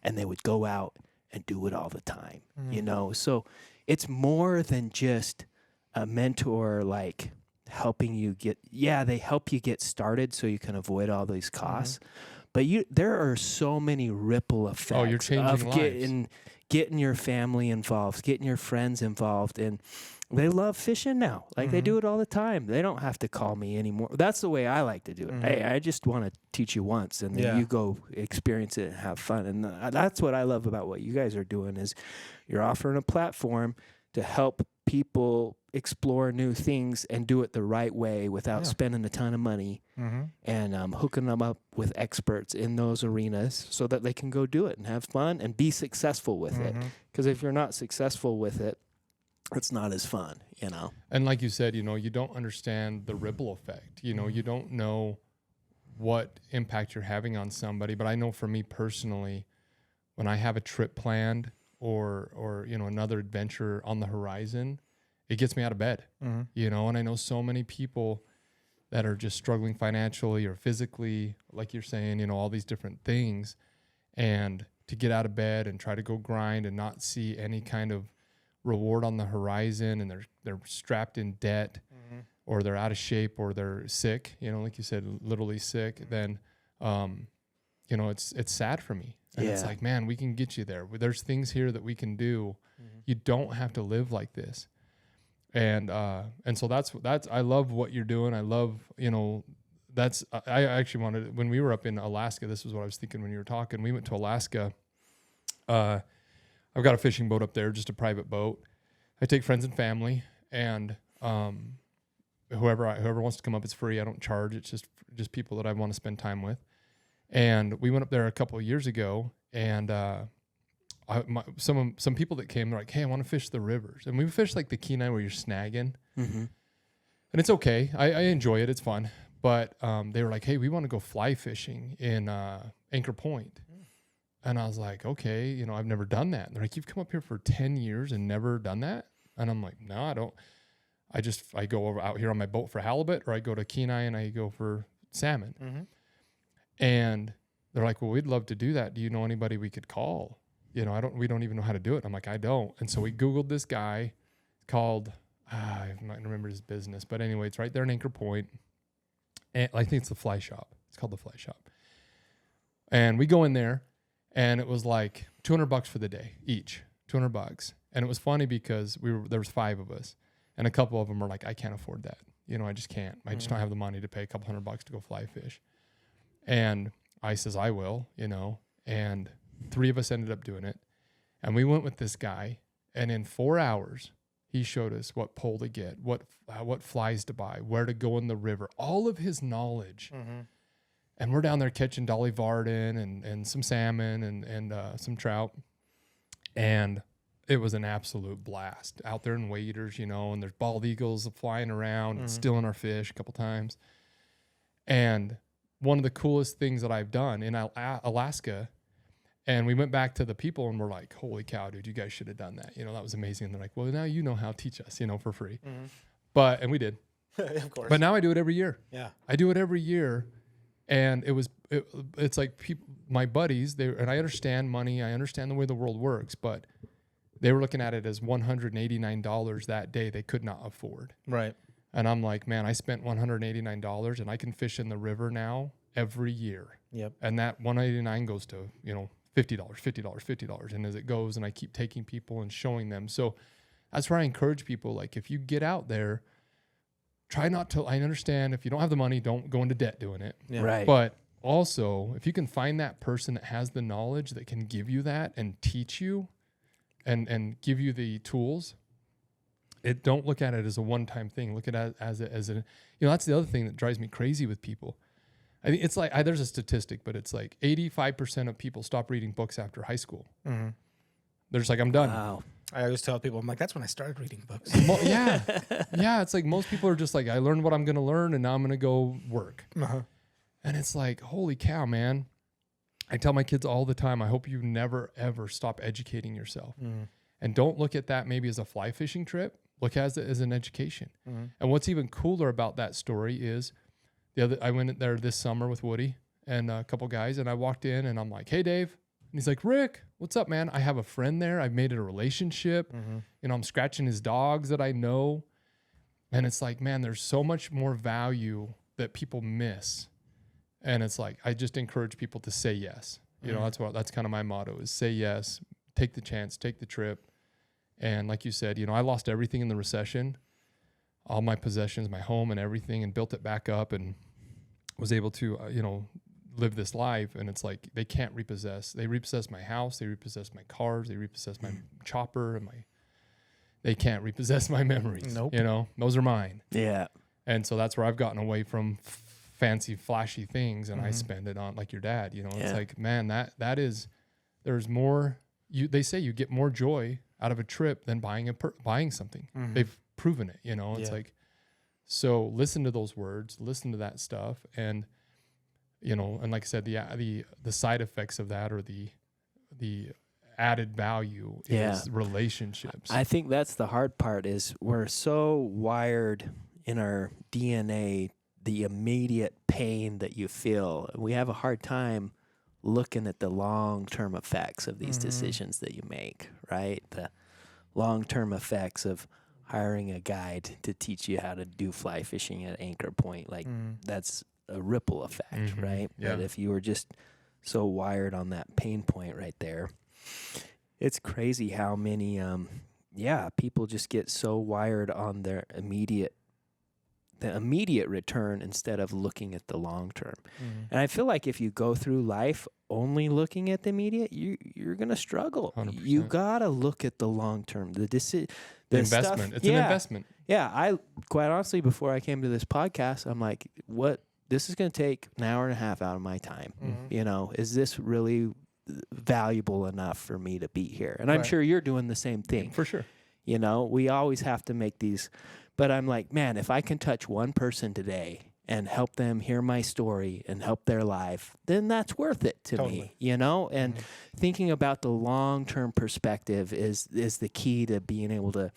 And they would go out and do it all the time, you know? So it's more than just a mentor, like helping you they help you get started so you can avoid all these costs. But there are so many ripple effects you're changing of getting your family involved, getting your friends involved, and they love fishing now. Like they do it all the time. They don't have to call me anymore. That's the way I like to do it. Hey, I just want to teach you once, and then you go experience it and have fun. And that's what I love about what you guys are doing is you're offering a platform to help people explore new things and do it the right way without spending a ton of money, and hooking them up with experts in those arenas so that they can go do it and have fun and be successful with it. Because if you're not successful with it, it's not as fun, you know? And like you said, you know, you don't understand the ripple effect. You know, you don't know what impact you're having on somebody. But I know for me personally, when I have a trip planned or you know, another adventure on the horizon, it gets me out of bed, you know? And I know so many people that are just struggling financially or physically, like you're saying, you know, all these different things. And to get out of bed and try to go grind and not see any kind of reward on the horizon, and they're strapped in debt, or they're out of shape, or they're sick, you know, like you said, literally sick, then you know, it's sad for me. And it's like, man, we can get you there. There's things here that we can do. You don't have to live like this. And so that's I love what you're doing. I love, you know, I actually wanted, when we were up in Alaska, this was what I was thinking when you were talking. We went to Alaska. I've got a fishing boat up there, just a private boat. I take friends and family, and whoever wants to come up, it's free. I don't charge. It's just people that I want to spend time with. And we went up there a couple of years ago, and some people that came, they're like, "Hey, I want to fish the rivers." And we fish like the Kenai where you're snagging, and it's okay. I enjoy it. It's fun. But they were like, "Hey, we want to go fly fishing in Anchor Point." And I was like, okay, you know, I've never done that. And they're like, you've come up here for 10 years and never done that? And I'm like, no, I don't. I go over out here on my boat for halibut, or I go to Kenai and I go for salmon. And they're like, well, we'd love to do that. Do you know anybody we could call? You know, we don't even know how to do it. I'm like, I don't. And so we Googled this guy called, I'm not going to remember his business, but anyway, it's right there in Anchor Point. And I think it's the Fly Shop. It's called the Fly Shop. And we go in there, and it was like $200 for the day each, $200. And it was funny because there was 5 of us, and a couple of them were like, I can't afford that. You know, I just can't. I just don't have the money to pay a couple $100 to go fly fish. And I says, I will, you know, and 3 of us ended up doing it. And we went with this guy, and in 4 hours, he showed us what pole to get, what flies to buy, where to go in the river, all of his knowledge. And we're down there catching Dolly Varden and some salmon and some trout. And it was an absolute blast out there in waders, you know, and there's bald eagles flying around and stealing our fish a couple times. And one of the coolest things that I've done in Alaska, and we went back to the people and we're like, holy cow, dude, you guys should have done that. You know, that was amazing. And they're like, well, now you know how, teach us, you know, for free. And we did. Of course. But now I do it every year. Yeah. I do it every year. And it's like people, my buddies, and I understand money, I understand the way the world works, but they were looking at it as $189 that day they could not afford. Right. And I'm like, man, I spent $189 and I can fish in the river now every year. Yep. And that $189 goes to, you know, $50, $50. And as it goes, and I keep taking people and showing them. So that's where I encourage people, like, if you get out there, try not to, I understand if you don't have the money, don't go into debt doing it. Yeah. Right. But also, if you can find that person that has the knowledge that can give you that and teach you and give you the tools, don't look at it as a one-time thing. Look at it as a, you know, that's the other thing that drives me crazy with people. I think it's like, there's a statistic, but it's like 85% of people stop reading books after high school. They're just like, I'm done. Wow. I always tell people, I'm like, that's when I started reading books. Yeah. It's like most people are just like, I learned what I'm going to learn and now I'm going to go work. And it's like, holy cow, man. I tell my kids all the time, I hope you never, ever stop educating yourself. And don't look at that maybe as a fly fishing trip. Look at it as an education. And what's even cooler about that story is I went there this summer with Woody and a couple guys, and I walked in and I'm like, hey, Dave. And he's like, Rick, what's up, man? I have a friend there. I've made it a relationship. You know, I'm scratching his dogs that I know. And it's like, man, there's so much more value that people miss. And it's like, I just encourage people to say yes. You know, that's kind of my motto is say yes, take the chance, take the trip. And like you said, you know, I lost everything in the recession, all my possessions, my home and everything, and built it back up and was able to, you know, live this life. And it's like, they can't repossess. They repossess my house. They repossess my cars. They repossess my chopper and they can't repossess my memories. Nope. You know, those are mine. Yeah. And so that's where I've gotten away from fancy, flashy things. And I spend it on like your dad, you know, it's like, man, that is, there's more, they say you get more joy out of a trip than buying something. They've proven it, you know, it's like, so listen to those words, listen to that stuff. And, you know, and like I said, the side effects of that or the added value is relationships. I think that's the hard part is we're so wired in our DNA, the immediate pain that you feel. We have a hard time looking at the long-term effects of these decisions that you make, right? The long-term effects of hiring a guide to teach you how to do fly fishing at anchor point. Like that's a ripple effect, right? Yeah. But if you were just so wired on that pain point right there, it's crazy how many, people just get so wired on their immediate return instead of looking at the long term. And I feel like if you go through life only looking at the immediate, you're going to struggle. 100%. You got to look at the long term. The investment. Stuff, it's an investment. Yeah. I quite honestly, before I came to this podcast, I'm like, this is going to take an hour and a half out of my time. You know, is this really valuable enough for me to be here? And I'm sure you're doing the same thing. For sure. You know, we always have to make these, but I'm like, man, if I can touch one person today and help them hear my story and help their life, then that's worth it to me, you know? And thinking about the long-term perspective is the key to being able to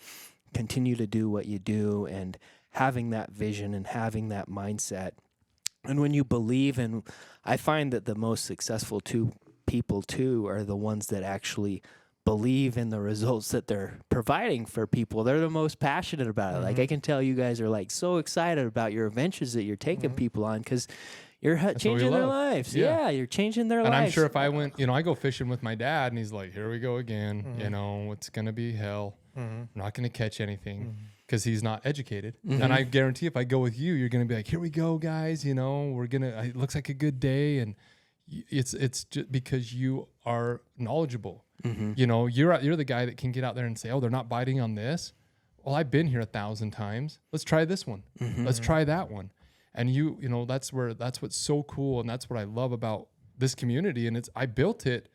continue to do what you do and having that vision and having that mindset. And when you believe in, I find that the most successful people too are the ones that actually believe in the results that they're providing for people. They're the most passionate about it. Like I can tell you guys are like so excited about your adventures that you're taking people on because you're changing their lives. Yeah, you're changing their lives. And I'm sure if I went, you know, I go fishing with my dad and he's like, here we go again. You know, it's going to be hell. I'm not going to catch anything because he's not educated. And I guarantee if I go with you, you're going to be like, here we go, guys. You know, it looks like a good day. And it's just because you are knowledgeable. You know, you're the guy that can get out there and say, oh, they're not biting on this. Well, I've been here 1,000 times. Let's try this one. Let's try that one. And you know, that's what's so cool. And that's what I love about this community. And I built it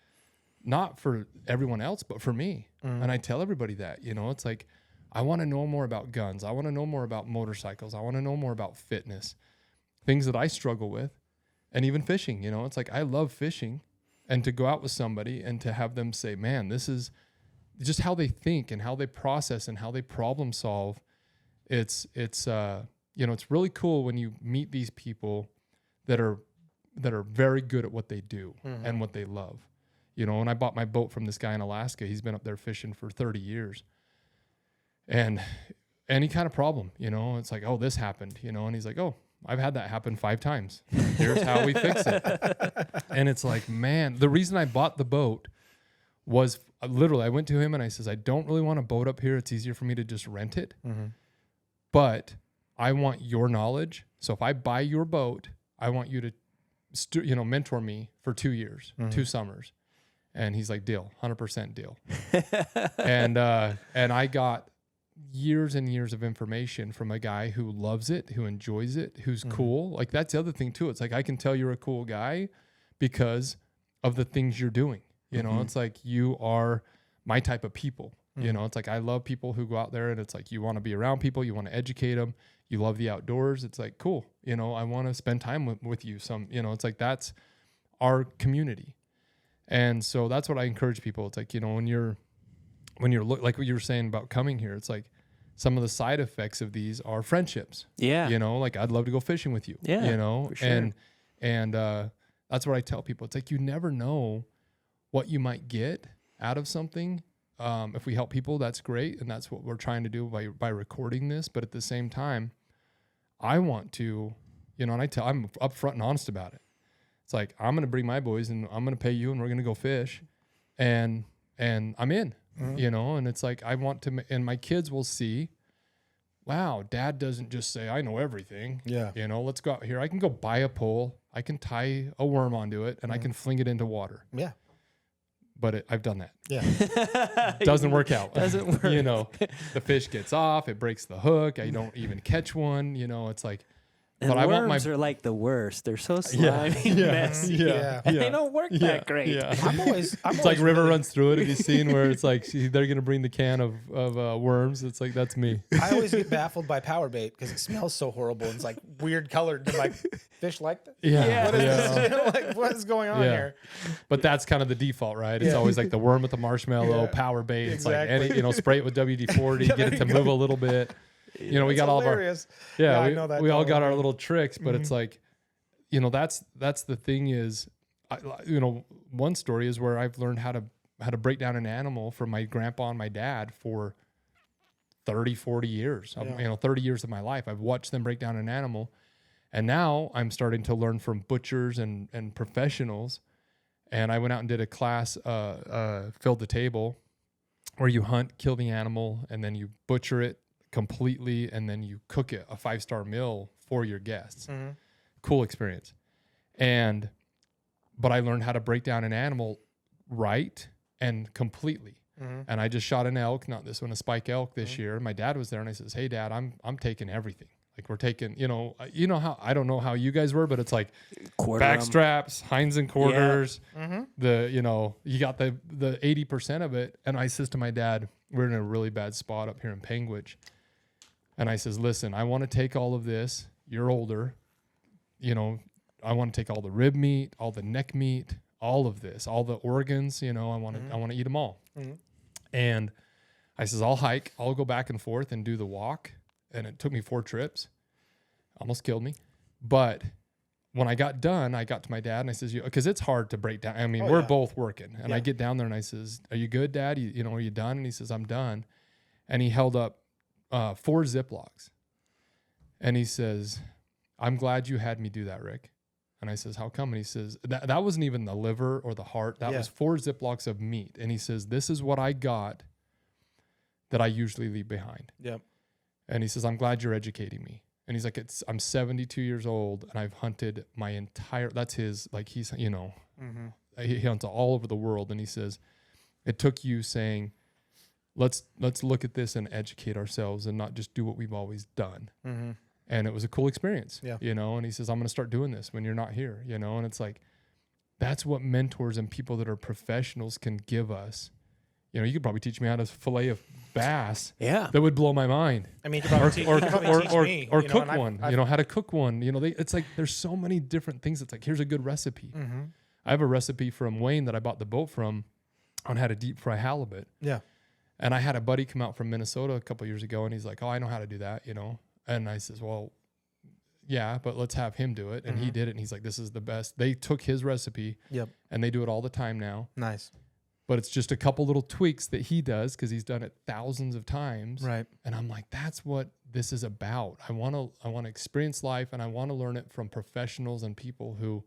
not for everyone else, but for me. And I tell everybody that, you know, it's like, I want to know more about guns. I want to know more about motorcycles. I want to know more about fitness, things that I struggle with, and even fishing. You know, it's like, I love fishing. And to go out with somebody and to have them say, man, this is just how they think and how they process and how they problem solve. It's you know, it's really cool when you meet these people that are very good at what they do and what they love. You know, and I bought my boat from this guy in Alaska. He's been up there fishing for 30 years. And any kind of problem, you know, it's like, oh, this happened, you know, and he's like, oh, I've had that happen 5 times. Here's how we fix it. And it's like, man, the reason I bought the boat was literally, I went to him and I says, I don't really want a boat up here. It's easier for me to just rent it. But I want your knowledge. So if I buy your boat, I want you to, mentor me for 2 years, 2 summers. And he's like, deal, 100% deal. And I got years and years of information from a guy who loves it, who enjoys it, who's cool. Like that's the other thing too. It's like, I can tell you're a cool guy because of the things you're doing. You know, it's like, you are my type of people. You know, it's like, I love people who go out there and it's like, you want to be around people, you want to educate them, you love the outdoors. It's like, cool. You know, I want to spend time with you. It's like, that's our community. And so that's what I encourage people. It's like, you know, when you're like what you were saying about coming here, it's like, some of the side effects of these are friendships. Yeah. You know, like I'd love to go fishing with you. Yeah, You know, for sure. and that's what I tell people. It's like you never know what you might get out of something. If we help people, that's great, and that's what we're trying to do by recording this. But at the same time, I want to, you know, and I'm upfront and honest about it. It's like I'm going to bring my boys, and I'm going to pay you, and we're going to go fish, and I'm in, you know. And it's like I want to, and my kids will see. Wow, Dad doesn't just say, I know everything. Yeah. You know, let's go out here. I can go buy a pole. I can tie a worm onto it, and I can fling it into water. Yeah. But I've done that. Yeah. Doesn't work out. Doesn't work. You know, the fish gets off. It breaks the hook. I don't even catch one. You know, it's like, And but I want my... worms are like the worst. They're so slimy, messy. Yeah. And they don't work that great. Yeah. I'm always It's like River really- runs through it. Have you seen where it's like they're going to bring the can of worms? It's like, that's me. I always get baffled by power bait because it smells so horrible and it's like weird colored. I'm like, fish like that? Yeah. What is this? You know, like, what is going on here? But that's kind of the default, right? It's Yeah. always like the worm with the marshmallow, Yeah. power bait. It's Exactly. like, any, you know, spray it with WD-40, get it to move a little bit. You know, we It's got all of our... hilarious. Yeah, I know that we all totally. got our little tricks, but it's like, you know, that's the thing is, you know, one story is where I've learned how to break down an animal from my grandpa and my dad for 30, 40 years, Yeah. you know, 30 years of my life. I've watched them break down an animal, and now I'm starting to learn from butchers and professionals. And I went out and did a class, Filled the Table, where you hunt, kill the animal, and then you butcher it completely, and then you cook it, a 5-star meal for your guests. Cool experience. But I learned how to break down an animal right and completely. And I just shot an elk, not this one, a spike elk this year. My dad was there, and I says, "Hey, Dad, I'm taking everything. Like, we're taking, you know how, I don't know how you guys were, but it's like back straps, hinds and quarters, the, you know, you got the 80% of it." And I says to my dad, we're in a really bad spot up here in Panguitch. And I says, "Listen, I want to take all of this. You're older. You know, I want to take all the rib meat, all the neck meat, all of this, all the organs, you know, I want to eat them all." And I says, "I'll hike. I'll go back and forth and do the walk." And it took me 4 trips. Almost killed me. But when I got done, I got to my dad and I says, because it's hard to break down. I mean, we're both working. And I get down there and I says, "Are you good, Dad? You know, are you done?" And he says, "I'm done." And he held up 4 Ziplocs. And he says, "I'm glad you had me do that, Rick." And I says, "How come?" And he says, that wasn't even the liver or the heart. That was 4 Ziplocs of meat. And he says, "This is what I got that I usually leave behind." Yep. And he says, "I'm glad you're educating me." And he's like, I'm 72 years old and I've hunted my entire, that's his, like he's, you know, he hunts all over the world. And he says, "It took you saying, let's look at this and educate ourselves and not just do what we've always done." And it was a cool experience, you know. And he says, "I'm going to start doing this when you're not here," you know. And it's like, that's what mentors and people that are professionals can give us. You know, you could probably teach me how to fillet a bass. Yeah. That would blow my mind. I mean, you could probably teach me, or you know, cook and one. I've, you know, how to cook one. You know, it's like there's so many different things. It's like, here's a good recipe. I have a recipe from Wayne that I bought the boat from on how to deep fry halibut. Yeah. And I had a buddy come out from Minnesota a couple years ago, and he's like, "Oh, I know how to do that," you know. And I says, "Well, yeah, but let's have him do it." And he did it, and he's like, "This is the best." They took his recipe, and they do it all the time now. Nice. But it's just a couple little tweaks that he does because he's done it thousands of times. Right. And I'm like, that's what this is about. I want to experience life, and I want to learn it from professionals and people who,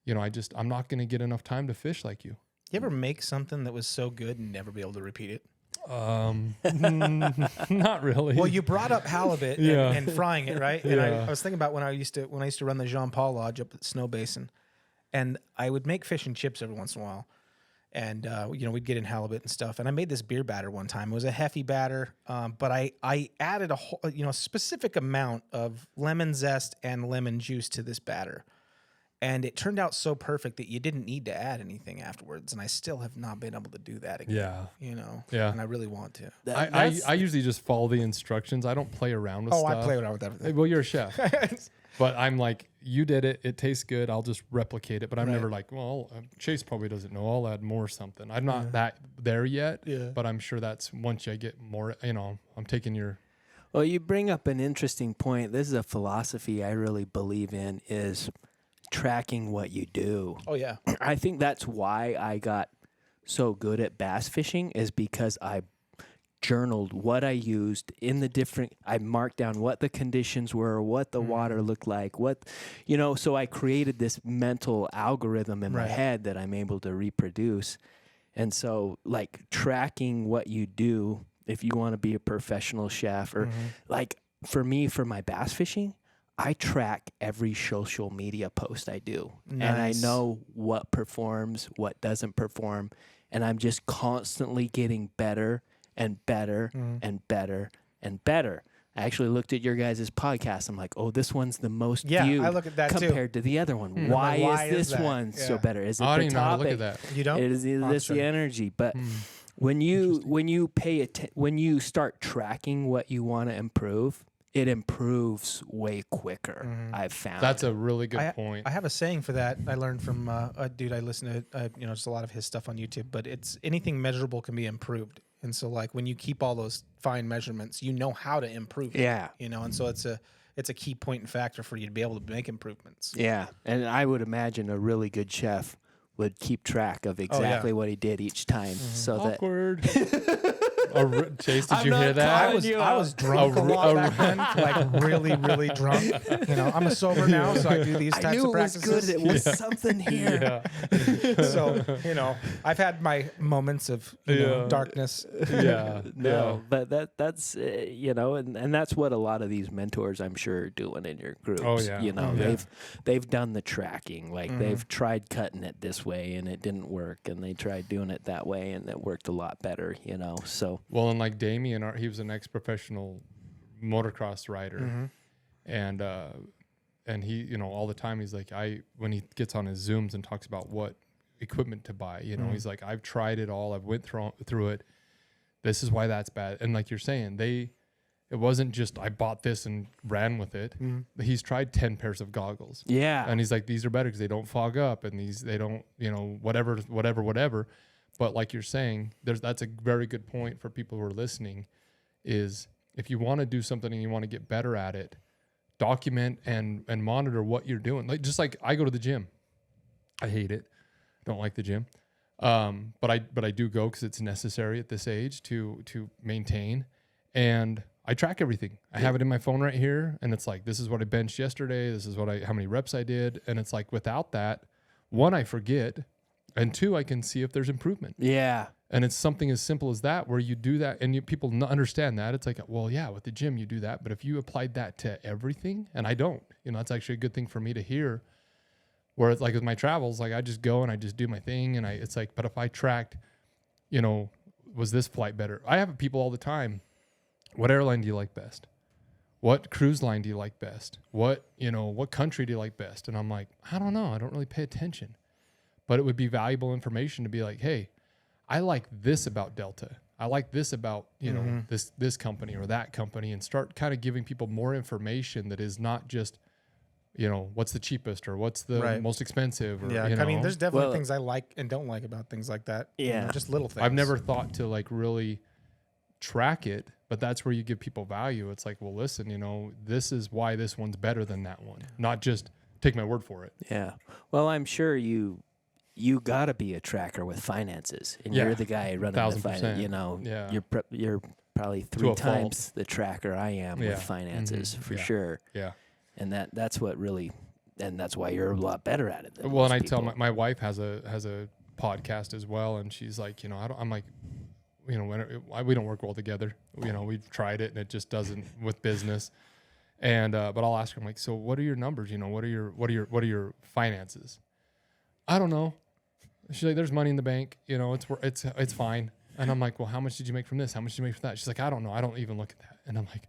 you know, I'm not going to get enough time to fish like you. You ever make something that was so good and never be able to repeat it? Not really. Well, you brought up halibut and frying it, right? And I was thinking about when I used to run the Jean Paul Lodge up at the Snow Basin, and I would make fish and chips every once in a while. And, you know, we'd get in halibut and stuff. And I made this beer batter one time. It was a Heffy batter, but I added a whole, specific amount of lemon zest and lemon juice to this batter. And it turned out so perfect that you didn't need to add anything afterwards. And I still have not been able to do that again. Yeah. You know? Yeah. And I really want to. I usually just follow the instructions. I don't play around with stuff. I play around with everything. Well, you're a chef. But I'm like, you did it. It tastes good. I'll just replicate it. But I'm never like, well, Chase probably doesn't know. I'll add more something. I'm not that there yet. Yeah. But I'm sure that's once I get more, I'm taking your... Well, you bring up an interesting point. This is a philosophy I really believe in, is tracking what you do. Oh, yeah. I think that's why I got so good at bass fishing, is because I journaled what I used in the different, I marked down what the conditions were, what the water looked like, so I created this mental algorithm in my head that I'm able to reproduce. And so, like, tracking what you do, if you want to be a professional chef, or like for me, for my bass fishing, I track every social media post I do. Nice. And I know what performs, what doesn't perform. And I'm just constantly getting better and better and better and better. I actually looked at your guys' podcast. I'm like, oh, this one's the most viewed I look at that compared to the other one. Why is this one so better? Is it I the don't even know how to topic? look at that. You don't? Is this the energy? But when you when you start tracking what you want to improve, it improves way quicker. I've found that's a really good point. I have a saying for that. I learned from a dude I listen to. Just a lot of his stuff on YouTube. But it's anything measurable can be improved. And so, like, when you keep all those fine measurements, you know how to improve it. Yeah. And so it's a key point and factor for you to be able to make improvements. Yeah. And I would imagine a really good chef would keep track of exactly what he did each time. So Awkward. Chase, did you hear that? I was drunk a lot back then, like really, really drunk. I'm a sober now, so I do these types of practices. I knew it was good. It was something here. So, I've had my moments of darkness. But that's and that's what a lot of these mentors, I'm sure, are doing in your groups. Oh yeah. They've done the tracking. Like they've tried cutting it this way and it didn't work, and they tried doing it that way and it worked a lot better. So. Well, and like Damien, he was an ex-professional motocross rider, and he, all the time he's like, when he gets on his Zooms and talks about what equipment to buy, he's like, I've tried it all, I've went through it. This is why that's bad. And like you're saying, it wasn't just I bought this and ran with it. He's tried 10 pairs of goggles. Yeah, and he's like, these are better because they don't fog up, and they don't, whatever. But like you're saying, that's a very good point for people who are listening, is if you want to do something and you want to get better at it, document and monitor what you're doing. Like, just like I go to the gym. I hate it. Don't like the gym. But I do go because it's necessary at this age to maintain. And I track everything. I have it in my phone right here. And it's like, this is what I benched yesterday. This is how many reps I did. And it's like, without that, one, I forget. And two, I can see if there's improvement. Yeah. And it's something as simple as that, where you do that and people understand that. It's like, well, yeah, with the gym, you do that. But if you applied that to everything, and I don't, that's actually a good thing for me to hear, where it's like with my travels, like I just go and I just do my thing. And it's like, but if I tracked, was this flight better? I have people all the time. What airline do you like best? What cruise line do you like best? What country do you like best? And I'm like, I don't know. I don't really pay attention. But it would be valuable information to be like, hey, I like this about Delta. I like this about, this company or that company, and start kind of giving people more information that is not just, what's the cheapest or what's the most expensive. Or, I mean, there's definitely things I like and don't like about things like that. Yeah. Just little things. I've never thought to like really track it, but that's where you give people value. It's like, well, listen, this is why this one's better than that one. Not just take my word for it. Yeah. Well, I'm sure you got to be a tracker with finances, and you're the guy running the finance. You're probably 3 times the tracker I am with finances for sure. Yeah, and that's what really, and that's why you're a lot better at it. Well, and I tell my wife has a podcast as well, and she's like, I'm like, we don't work well together. We've tried it and it just doesn't with business. And but I'll ask her, I'm like, so what are your numbers? What are your finances? I don't know. She's like, there's money in the bank. It's fine. And I'm like, well, how much did you make from this? How much did you make from that? She's like, I don't know. I don't even look at that. And I'm like,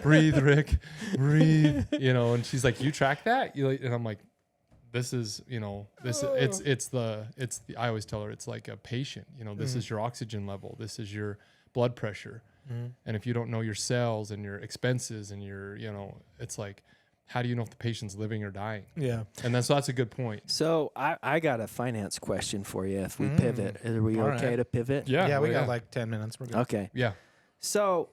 breathe, Rick, breathe, and she's like, you track that? And I'm like, this is, I always tell her it's like a patient, this is your oxygen level. This is your blood pressure. And if you don't know your cells and your expenses and your, it's like, how do you know if the patient's living or dying? Yeah. And that's a good point. So I got a finance question for you. If we pivot, are we okay to pivot? Yeah. We got like 10 minutes. We're good. Okay. Yeah. So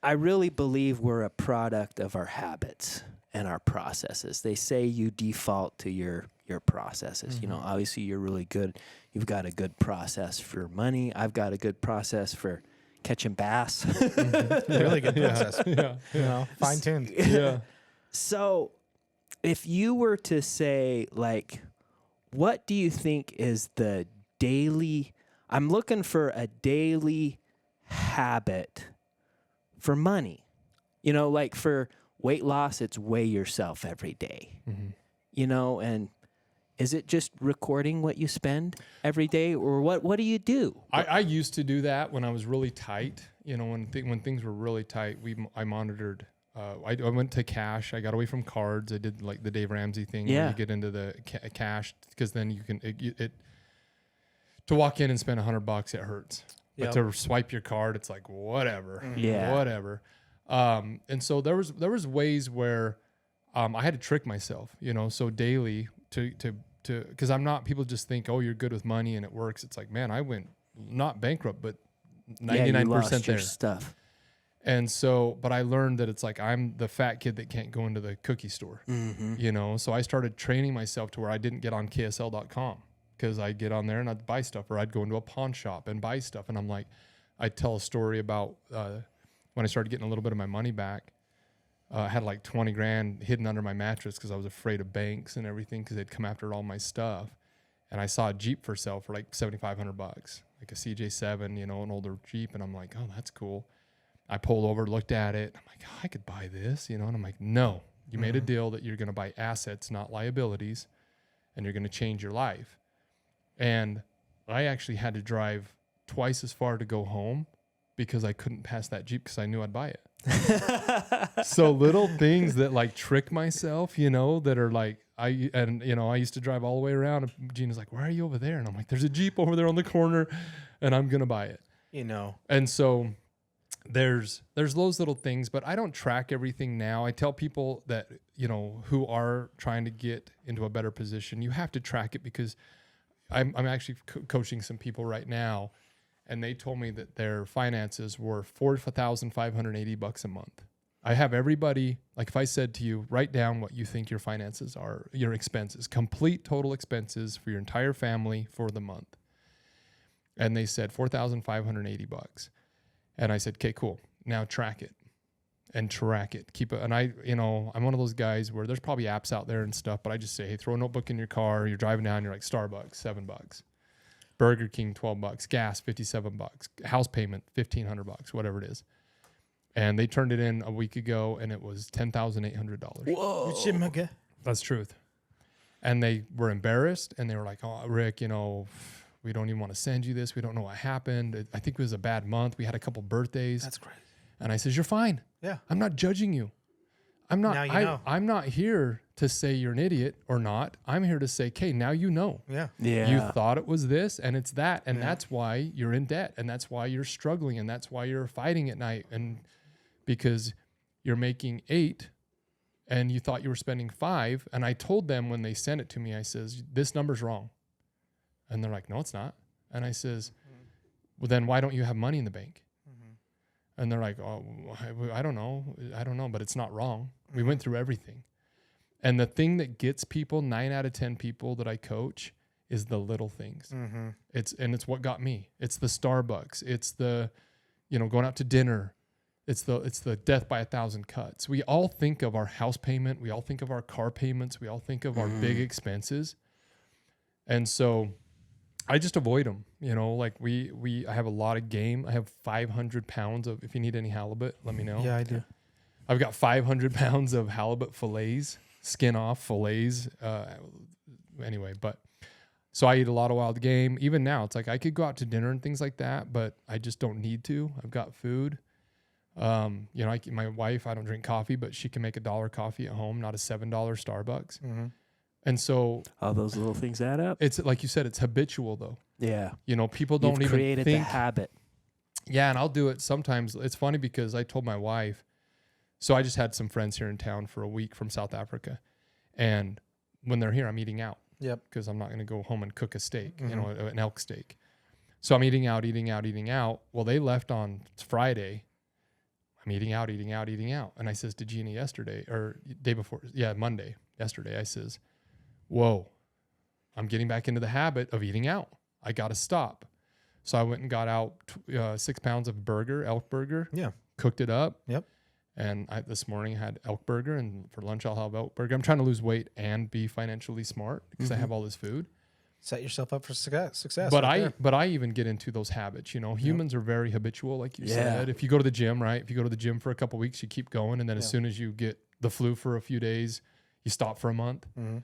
I really believe we're a product of our habits and our processes. They say you default to your processes. Obviously you're really good. You've got a good process for money. I've got a good process for catching bass. Really good process. Yeah. Fine tuned. Yeah. So if you were to say, like, what do you think is the daily, I'm looking for a daily habit for money. Like for weight loss, it's weigh yourself every day. And is it just recording what you spend every day, or what do you do? I used to do that when I was really tight. When things were really tight, I monitored. I went to cash. I got away from cards. I did like the Dave Ramsey thing. Yeah. Where you get into the cash, because then you can to walk in and spend $100, it hurts. But to swipe your card, it's like whatever. Yeah. Whatever. And so there was ways where I had to trick myself. So daily to because I'm not. People just think, oh, you're good with money and it works. It's like, man, I went not bankrupt, but 99% there. Stuff. And so, but I learned that it's like I'm the fat kid that can't go into the cookie store, So I started training myself to where I didn't get on KSL.com, because I'd get on there and I'd buy stuff, or I'd go into a pawn shop and buy stuff. And I'm like, I'd tell a story about when I started getting a little bit of my money back. I had like 20 grand hidden under my mattress because I was afraid of banks and everything, because they'd come after all my stuff. And I saw a Jeep for sale for like $7,500, like a CJ7, an older Jeep. And I'm like, oh, that's cool. I pulled over, looked at it. I'm like, oh, I could buy this, and I'm like, no, you made a deal that you're going to buy assets, not liabilities, and you're going to change your life. And I actually had to drive twice as far to go home because I couldn't pass that Jeep because I knew I'd buy it. So little things that like trick myself, that are like, I used to drive all the way around, and Gina's like, why are you over there? And I'm like, there's a Jeep over there on the corner and I'm going to buy it. And so there's those little things, but I don't track everything now. I tell people that, who are trying to get into a better position, you have to track it, because I'm actually coaching some people right now, and they told me that their finances were $4,580 a month. I have everybody, like if I said to you, write down what you think your finances are, your expenses, complete total expenses for your entire family for the month. And they said $4,580. And I said, okay, cool. Now track it and track it. Keep it. And I'm one of those guys where there's probably apps out there and stuff, but I just say, hey, throw a notebook in your car. You're driving down, you're like, Starbucks, $7. Burger King, $12. Gas, $57. House payment, $1,500, whatever it is. And they turned it in a week ago, and it was $10,800. Whoa. That's truth. And they were embarrassed, and they were like, oh, Rick, we don't even want to send you this. We don't know what happened. I think it was a bad month. We had a couple birthdays. That's crazy. And I says, you're fine. Yeah. I'm not judging you. I'm not. I'm not here to say you're an idiot or not. I'm here to say, okay, now you know. Yeah. You thought it was this, and it's that, and that's why you're in debt, and that's why you're struggling, and that's why you're fighting at night, and because you're making 8, and you thought you were spending 5. And I told them when they sent it to me, I says, this number's wrong. And they're like, no, it's not. And I says, well, then why don't you have money in the bank? And they're like, oh, I don't know, but it's not wrong. We went through everything. And the thing that gets people, 9 out of 10 people that I coach, is the little things. It's what got me. It's the Starbucks. It's the, going out to dinner. It's the death by 1,000 cuts. We all think of our house payment. We all think of our car payments. We all think of our big expenses. And so I just avoid them, like I have a lot of game. I have 500 pounds of, if you need any halibut, let me know. Yeah, I do. I've got 500 pounds of halibut fillets, skin off fillets. Anyway, but so I eat a lot of wild game. Even now, it's like I could go out to dinner and things like that, but I just don't need to. I've got food. You know, my wife, I don't drink coffee, but she can make $1 coffee at home, not a $7 Starbucks. Mm-hmm. And so all those little things add up. It's like you said, it's habitual though. Yeah. You know, people don't even created think. the habit. Yeah. And I'll do it sometimes. It's funny because I told my wife, so I just had some friends here in town for a week from South Africa. And when they're here, I'm eating out. Yep. Because I'm not going to go home and cook a steak, mm-hmm. you know, an elk steak. So I'm eating out. Well, they left on Friday. I'm eating out. And I says to Gina yesterday or day before, yesterday, I says, whoa, I'm getting back into the habit of eating out. I got to stop. So I went and got out 6 pounds of elk burger. Yeah. Cooked it up. Yep. And this morning I had elk burger, and for lunch I'll have elk burger. I'm trying to lose weight and be financially smart because I have all this food. Set yourself up for success. But I even get into those habits. You know, humans are very habitual, like you said. If you go to the gym, right? If you go to the gym for a couple of weeks, you keep going, and then as soon as you get the flu for a few days, you stop for a month. Mm-hmm.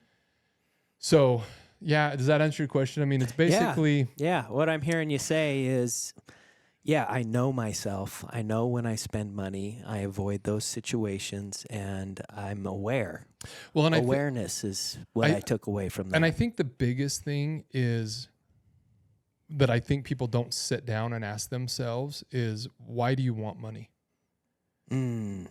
So, yeah, does that answer your question? I mean, it's basically... Yeah, what I'm hearing you say is, I know myself. I know when I spend money, I avoid those situations, and I'm aware. Well, and awareness is what I took away from that. And I think the biggest thing is that I think people don't sit down and ask themselves is, why do you want money?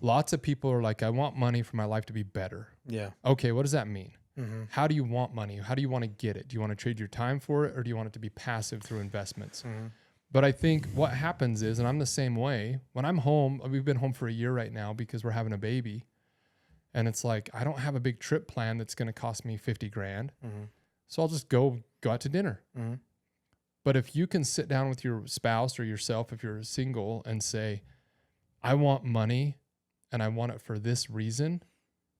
Lots of people are like, I want money for my life to be better. Yeah. Okay, what does that mean? Mm-hmm. How do you want money? How do you want to get it? Do you want to trade your time for it, or do you want it to be passive through investments? Mm-hmm. But I think what happens is, and I'm the same way, when I'm home, we've been home for a year right now because we're having a baby. And it's like, I don't have a big trip plan that's going to cost me $50,000. Mm-hmm. So I'll just go out to dinner. Mm-hmm. But if you can sit down with your spouse or yourself, if you're single, and say, I want money and I want it for this reason,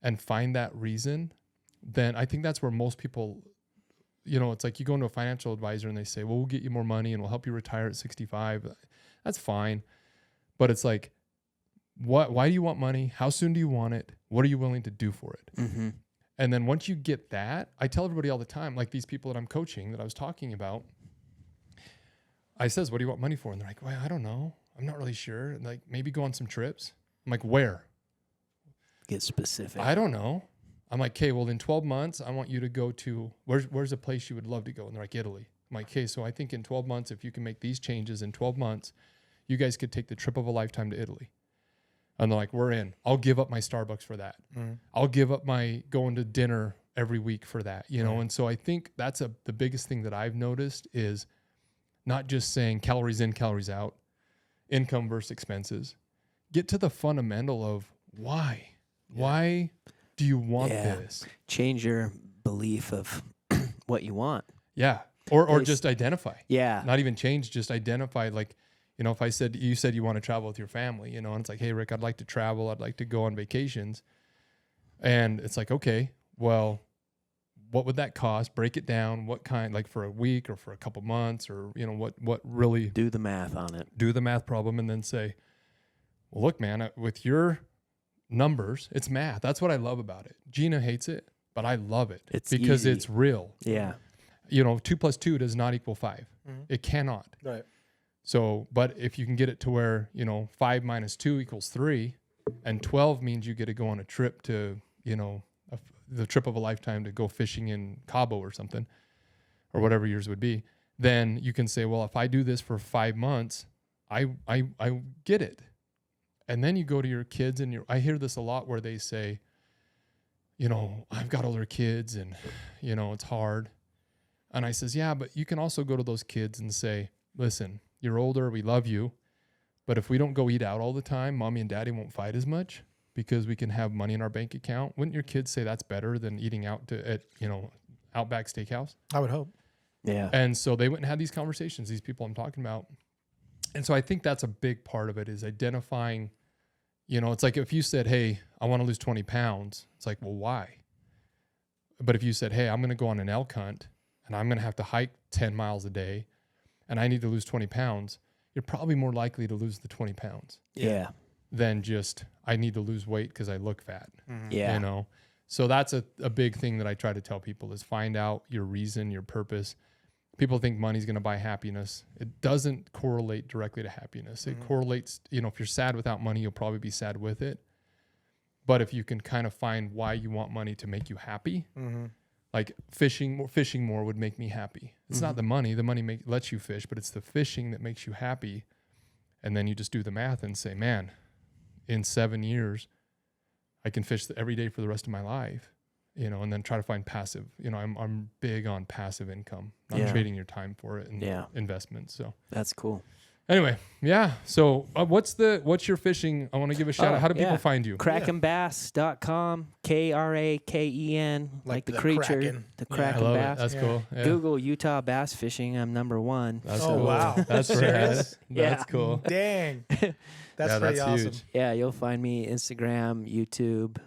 and find that reason, then I think that's where most people, you know, it's like you go into a financial advisor and they say, well, we'll get you more money and we'll help you retire at 65. That's fine. But it's like, why do you want money? How soon do you want it? What are you willing to do for it? Mm-hmm. And then once you get that, I tell everybody all the time, like these people that I'm coaching that I was talking about, I says, what do you want money for? And they're like, well, I don't know. I'm not really sure. And like, maybe go on some trips. I'm like, where? Get specific. I don't know. I'm like, okay, well, in 12 months, I want you to go to, where's a place you would love to go? And they're like, Italy. I'm like, okay, so I think in 12 months, if you can make these changes in 12 months, you guys could take the trip of a lifetime to Italy. And they're like, we're in. I'll give up my Starbucks for that. Mm-hmm. I'll give up my going to dinner every week for that, you know? And so I think that's the biggest thing that I've noticed is not just saying calories in, calories out, income versus expenses. Get to the fundamental of why. Yeah. Why do you want this? Change your belief of what you want. Yeah. Or just identify. Yeah. Not even change, just identify. Like, you know, if you said you want to travel with your family, you know, and it's like, hey, Rick, I'd like to travel. I'd like to go on vacations. And it's like, okay, well, what would that cost? Break it down. What kind, like for a week or for a couple months, or, you know, what really. Do the math on it. Do the math problem and then say, well, look, man, with your numbers, it's math. That's what I love about it. Gina hates it, but I love it. It's because easy. It's real. Yeah. You know, 2 + 2 does not equal 5. Mm-hmm. It cannot. Right. So, but if you can get it to where, you know, 5 - 2 = 3, and 12 means you get to go on a trip to, you know, the trip of a lifetime to go fishing in Cabo or something, or whatever yours would be, then you can say, well, if I do this for 5 months, I get it. And then you go to your kids, and I hear this a lot where they say, you know, I've got older kids and, you know, it's hard. And I says, yeah, but you can also go to those kids and say, listen, you're older, we love you, but if we don't go eat out all the time, mommy and daddy won't fight as much because we can have money in our bank account. Wouldn't your kids say that's better than eating out at, you know, Outback Steakhouse? I would hope. Yeah. And so they went and had these conversations, these people I'm talking about. And so I think that's a big part of it is identifying, you know, it's like if you said, hey, I want to lose 20 pounds, it's like, well, why? But if you said, hey, I'm going to go on an elk hunt and I'm going to have to hike 10 miles a day and I need to lose 20 pounds, you're probably more likely to lose the 20 pounds. Yeah. Than just, I need to lose weight because I look fat. Mm-hmm. Yeah. You know? So that's a big thing that I try to tell people is find out your reason, your purpose. people think money's going to buy happiness. It doesn't correlate directly to happiness. It correlates, if you're sad without money, you'll probably be sad with it. But if you can kind of find why you want money to make you happy, like fishing more would make me happy. It's not the money. The money lets you fish, but it's the fishing that makes you happy. And then you just do the math and say, man, in 7 years, I can fish every day for the rest of my life, and then try to find passive. I'm big on passive income, not trading your time for it and investment. So that's cool. Anyway, yeah. So what's your fishing? I want to give a shout out. How do people find you? KrakenBass.com, Kraken, like the creature, Kraken. the Kraken I love bass. it. That's cool. Yeah. Google Utah bass fishing. I'm number 1. That's Oh, cool. wow. That's rad. That's cool. Dang. That's pretty awesome. Huge. Yeah, you'll find me Instagram, YouTube,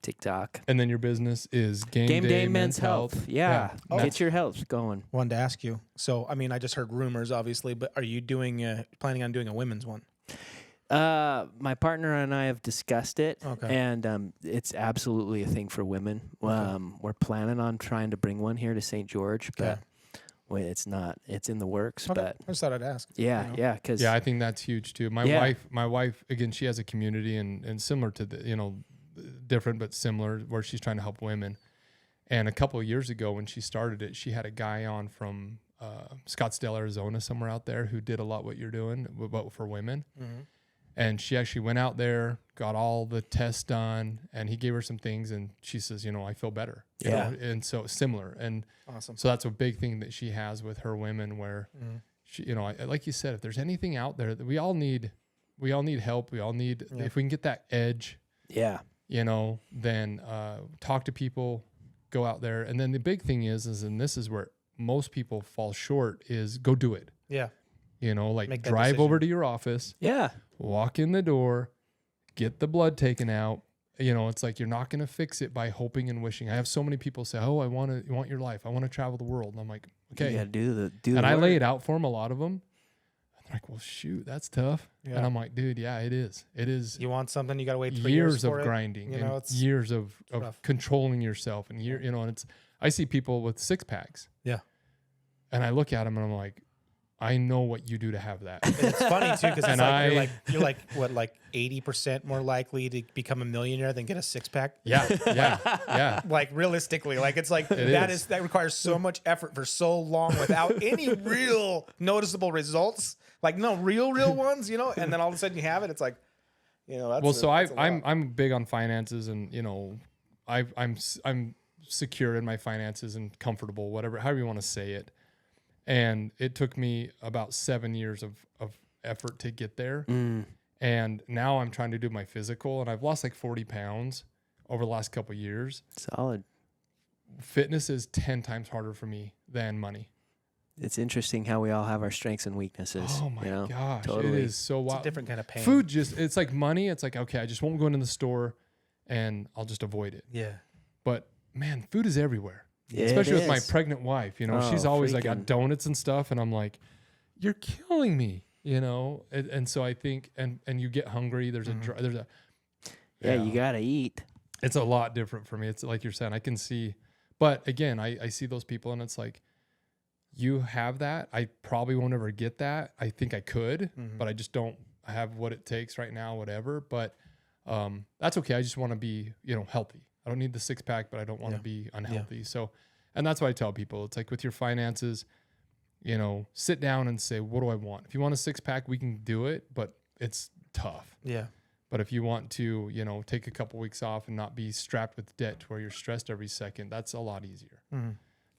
TikTok. And then your business is Game Day Men's Health. Yeah. Oh. Get your health going. Wanted to ask you. So, I mean, I just heard rumors, obviously, but are you planning on doing a women's one? My partner and I have discussed it, Okay. and it's absolutely a thing for women. We're planning on trying to bring one here to St. George, but it's not. It's in the works. Okay. But I just thought I'd ask. yeah, because I think that's huge too. My wife, again, she has a community and similar to the, different but similar, where she's trying to help women. And a couple of years ago when she started it, she had a guy on from Scottsdale, Arizona, somewhere out there, who did a lot what you're doing, but for women. Mm-hmm. And she actually went out there, got all the tests done, and he gave her some things, and she says, I feel better. You know? And so similar. And awesome. So that's a big thing that she has with her women, where she, like you said, if there's anything out there that we all need help. We all need, if we can get that edge, then talk to people, go out there. And then the big thing is, and this is where most people fall short, is go do it. Yeah. Like drive over to your office. Yeah. Walk in the door, get the blood taken out. It's like, you're not going to fix it by hoping and wishing. I have so many people say, "Oh, you want your life. I want to travel the world." And I'm like, okay. You got to do the And I work. lay it out for them, a lot of them. They're like, well, shoot, that's tough. Yeah. And I'm like, dude, yeah, it is. It is. You want something, you got to wait 3 years for of it. grinding, It's years of controlling yourself, and and I see people with 6-packs. Yeah. And I look at them and I'm like, I know what you do to have that. It's funny too, because you're like what, like 80% more likely to become a millionaire than get a 6-pack. Yeah. Like realistically, like it's like that requires so much effort for so long without any real noticeable results. Like no real ones, and then all of a sudden you have it. It's like, that's I'm big on finances, and I'm secure in my finances and comfortable, however you want to say it. And it took me about 7 years of effort to get there. And now I'm trying to do my physical, and I've lost like 40 pounds over the last couple of years. Solid. Fitness is 10 times harder for me than money. It's interesting how we all have our strengths and weaknesses. Oh my gosh. Totally. It is so wild. It's a different kind of pain. Food it's like money. It's like, okay, I just won't go into the store and I'll just avoid it. Yeah. But man, food is everywhere. Yeah, especially with my pregnant wife, she's always like got donuts and stuff, and I'm like, you're killing me, and so I think, and you get hungry. There's you gotta eat. It's a lot different for me. It's like you're saying, I can see, but again, I see those people, and it's like, you have that. I probably won't ever get that. I think I could, but I just don't have what it takes right now, whatever. But that's okay. I just want to be, healthy. I don't need the 6-pack, but I don't want to be unhealthy. Yeah. So, and that's what I tell people. It's like with your finances, sit down and say, what do I want? If you want a 6-pack, we can do it, but it's tough. Yeah. But if you want to, take a couple weeks off and not be strapped with debt to where you're stressed every second, that's a lot easier. Mm-hmm.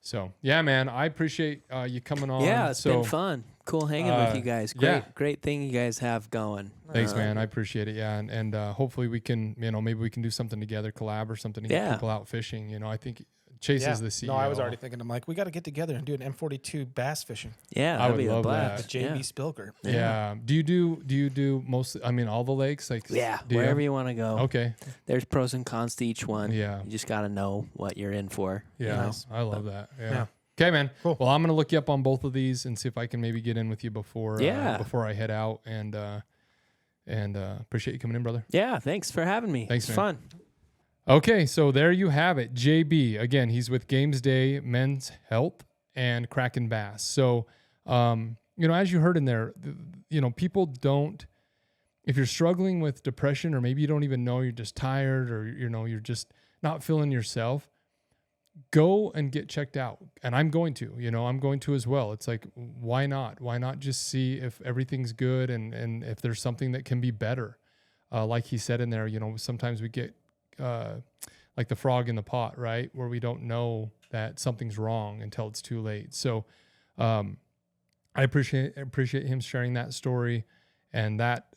So, yeah, man, I appreciate you coming on. Yeah, it's been fun. Cool hanging with you guys. Great thing you guys have going. Thanks, man. I appreciate it. Yeah, and hopefully we can, maybe we can do something together, collab or something to get people out fishing. I think Chase is the CEO. No, I was already thinking, I'm like, we got to get together and do an M42 bass fishing. Yeah, I would love that. With JB Spilker. Yeah. Do you do mostly, all the lakes? Like, wherever you want to go. Okay. There's pros and cons to each one. Yeah. You just got to know what you're in for. Yeah. I love that. Yeah. Okay, man. Cool. Well, I'm going to look you up on both of these and see if I can maybe get in with you before I head out, and appreciate you coming in, brother. Yeah. Thanks for having me. Thanks, it's man. fun. Okay, so there you have it. JB, again, he's with Games Day Men's Health, and cracking bass. So, as you heard in there, people don't, if you're struggling with depression, or maybe you don't even know, you're just tired, or, you're just not feeling yourself, go and get checked out. And I'm going to as well. It's like, why not? Why not just see if everything's good and if there's something that can be better? Like he said in there, sometimes we get like the frog in the pot, right? Where we don't know that something's wrong until it's too late. So I appreciate him sharing that story and that,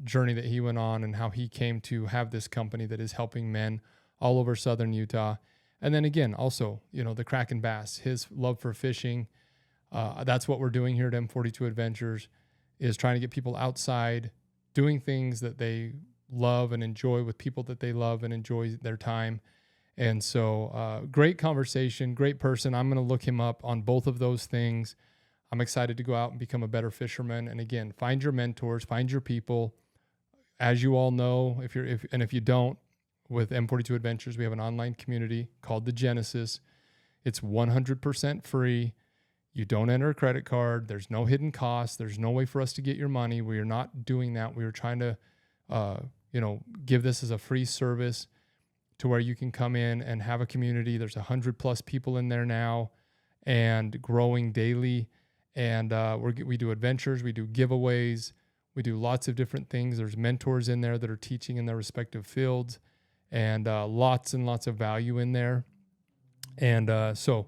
journey that he went on, and how he came to have this company that is helping men all over Southern Utah. And then again, also, the Kraken bass, his love for fishing. That's what we're doing here at M42 Adventures, is trying to get people outside doing things that they love and enjoy with people that they love and enjoy their time. And so great conversation, great person. I'm going to look him up on both of those things. I'm excited to go out and become a better fisherman. And again, find your mentors, find your people. As you all know, if you don't, with M42 Adventures, we have an online community called The Genesis. It's 100% free. You don't enter a credit card. There's no hidden costs. There's no way for us to get your money. We are not doing that. We are trying to, give this as a free service to where you can come in and have a community. There's 100+ people in there now and growing daily. And we do adventures. We do giveaways. We do lots of different things. There's mentors in there that are teaching in their respective fields. And lots and lots of value in there. And so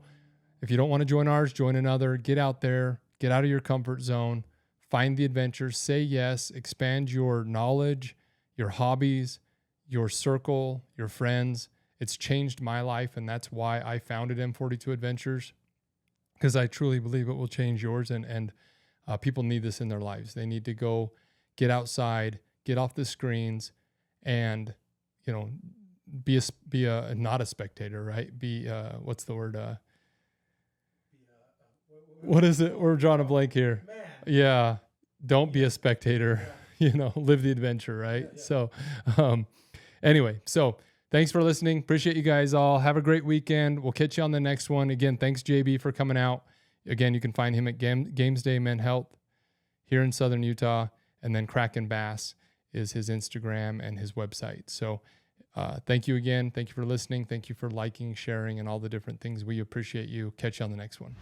if you don't want to join ours, join another. Get out there. Get out of your comfort zone. Find the adventures. Say yes. Expand your knowledge, your hobbies, your circle, your friends. It's changed my life, and that's why I founded M42 Adventures, because I truly believe it will change yours. And people need this in their lives. They need to go get outside, get off the screens, and be a not a spectator, right? Be what's the word? What is it? We're drawing a blank here. Man. Yeah, don't be a spectator. Live the adventure, right? Yeah. So, anyway, thanks for listening. Appreciate you guys all. Have a great weekend. We'll catch you on the next one. Again, thanks JB for coming out. Again, you can find him at Games Day Men Health here in Southern Utah, and then Kraken Bass is his Instagram and his website. So. Thank you again. Thank you for listening. Thank you for liking, sharing, and all the different things. We appreciate you. Catch you on the next one.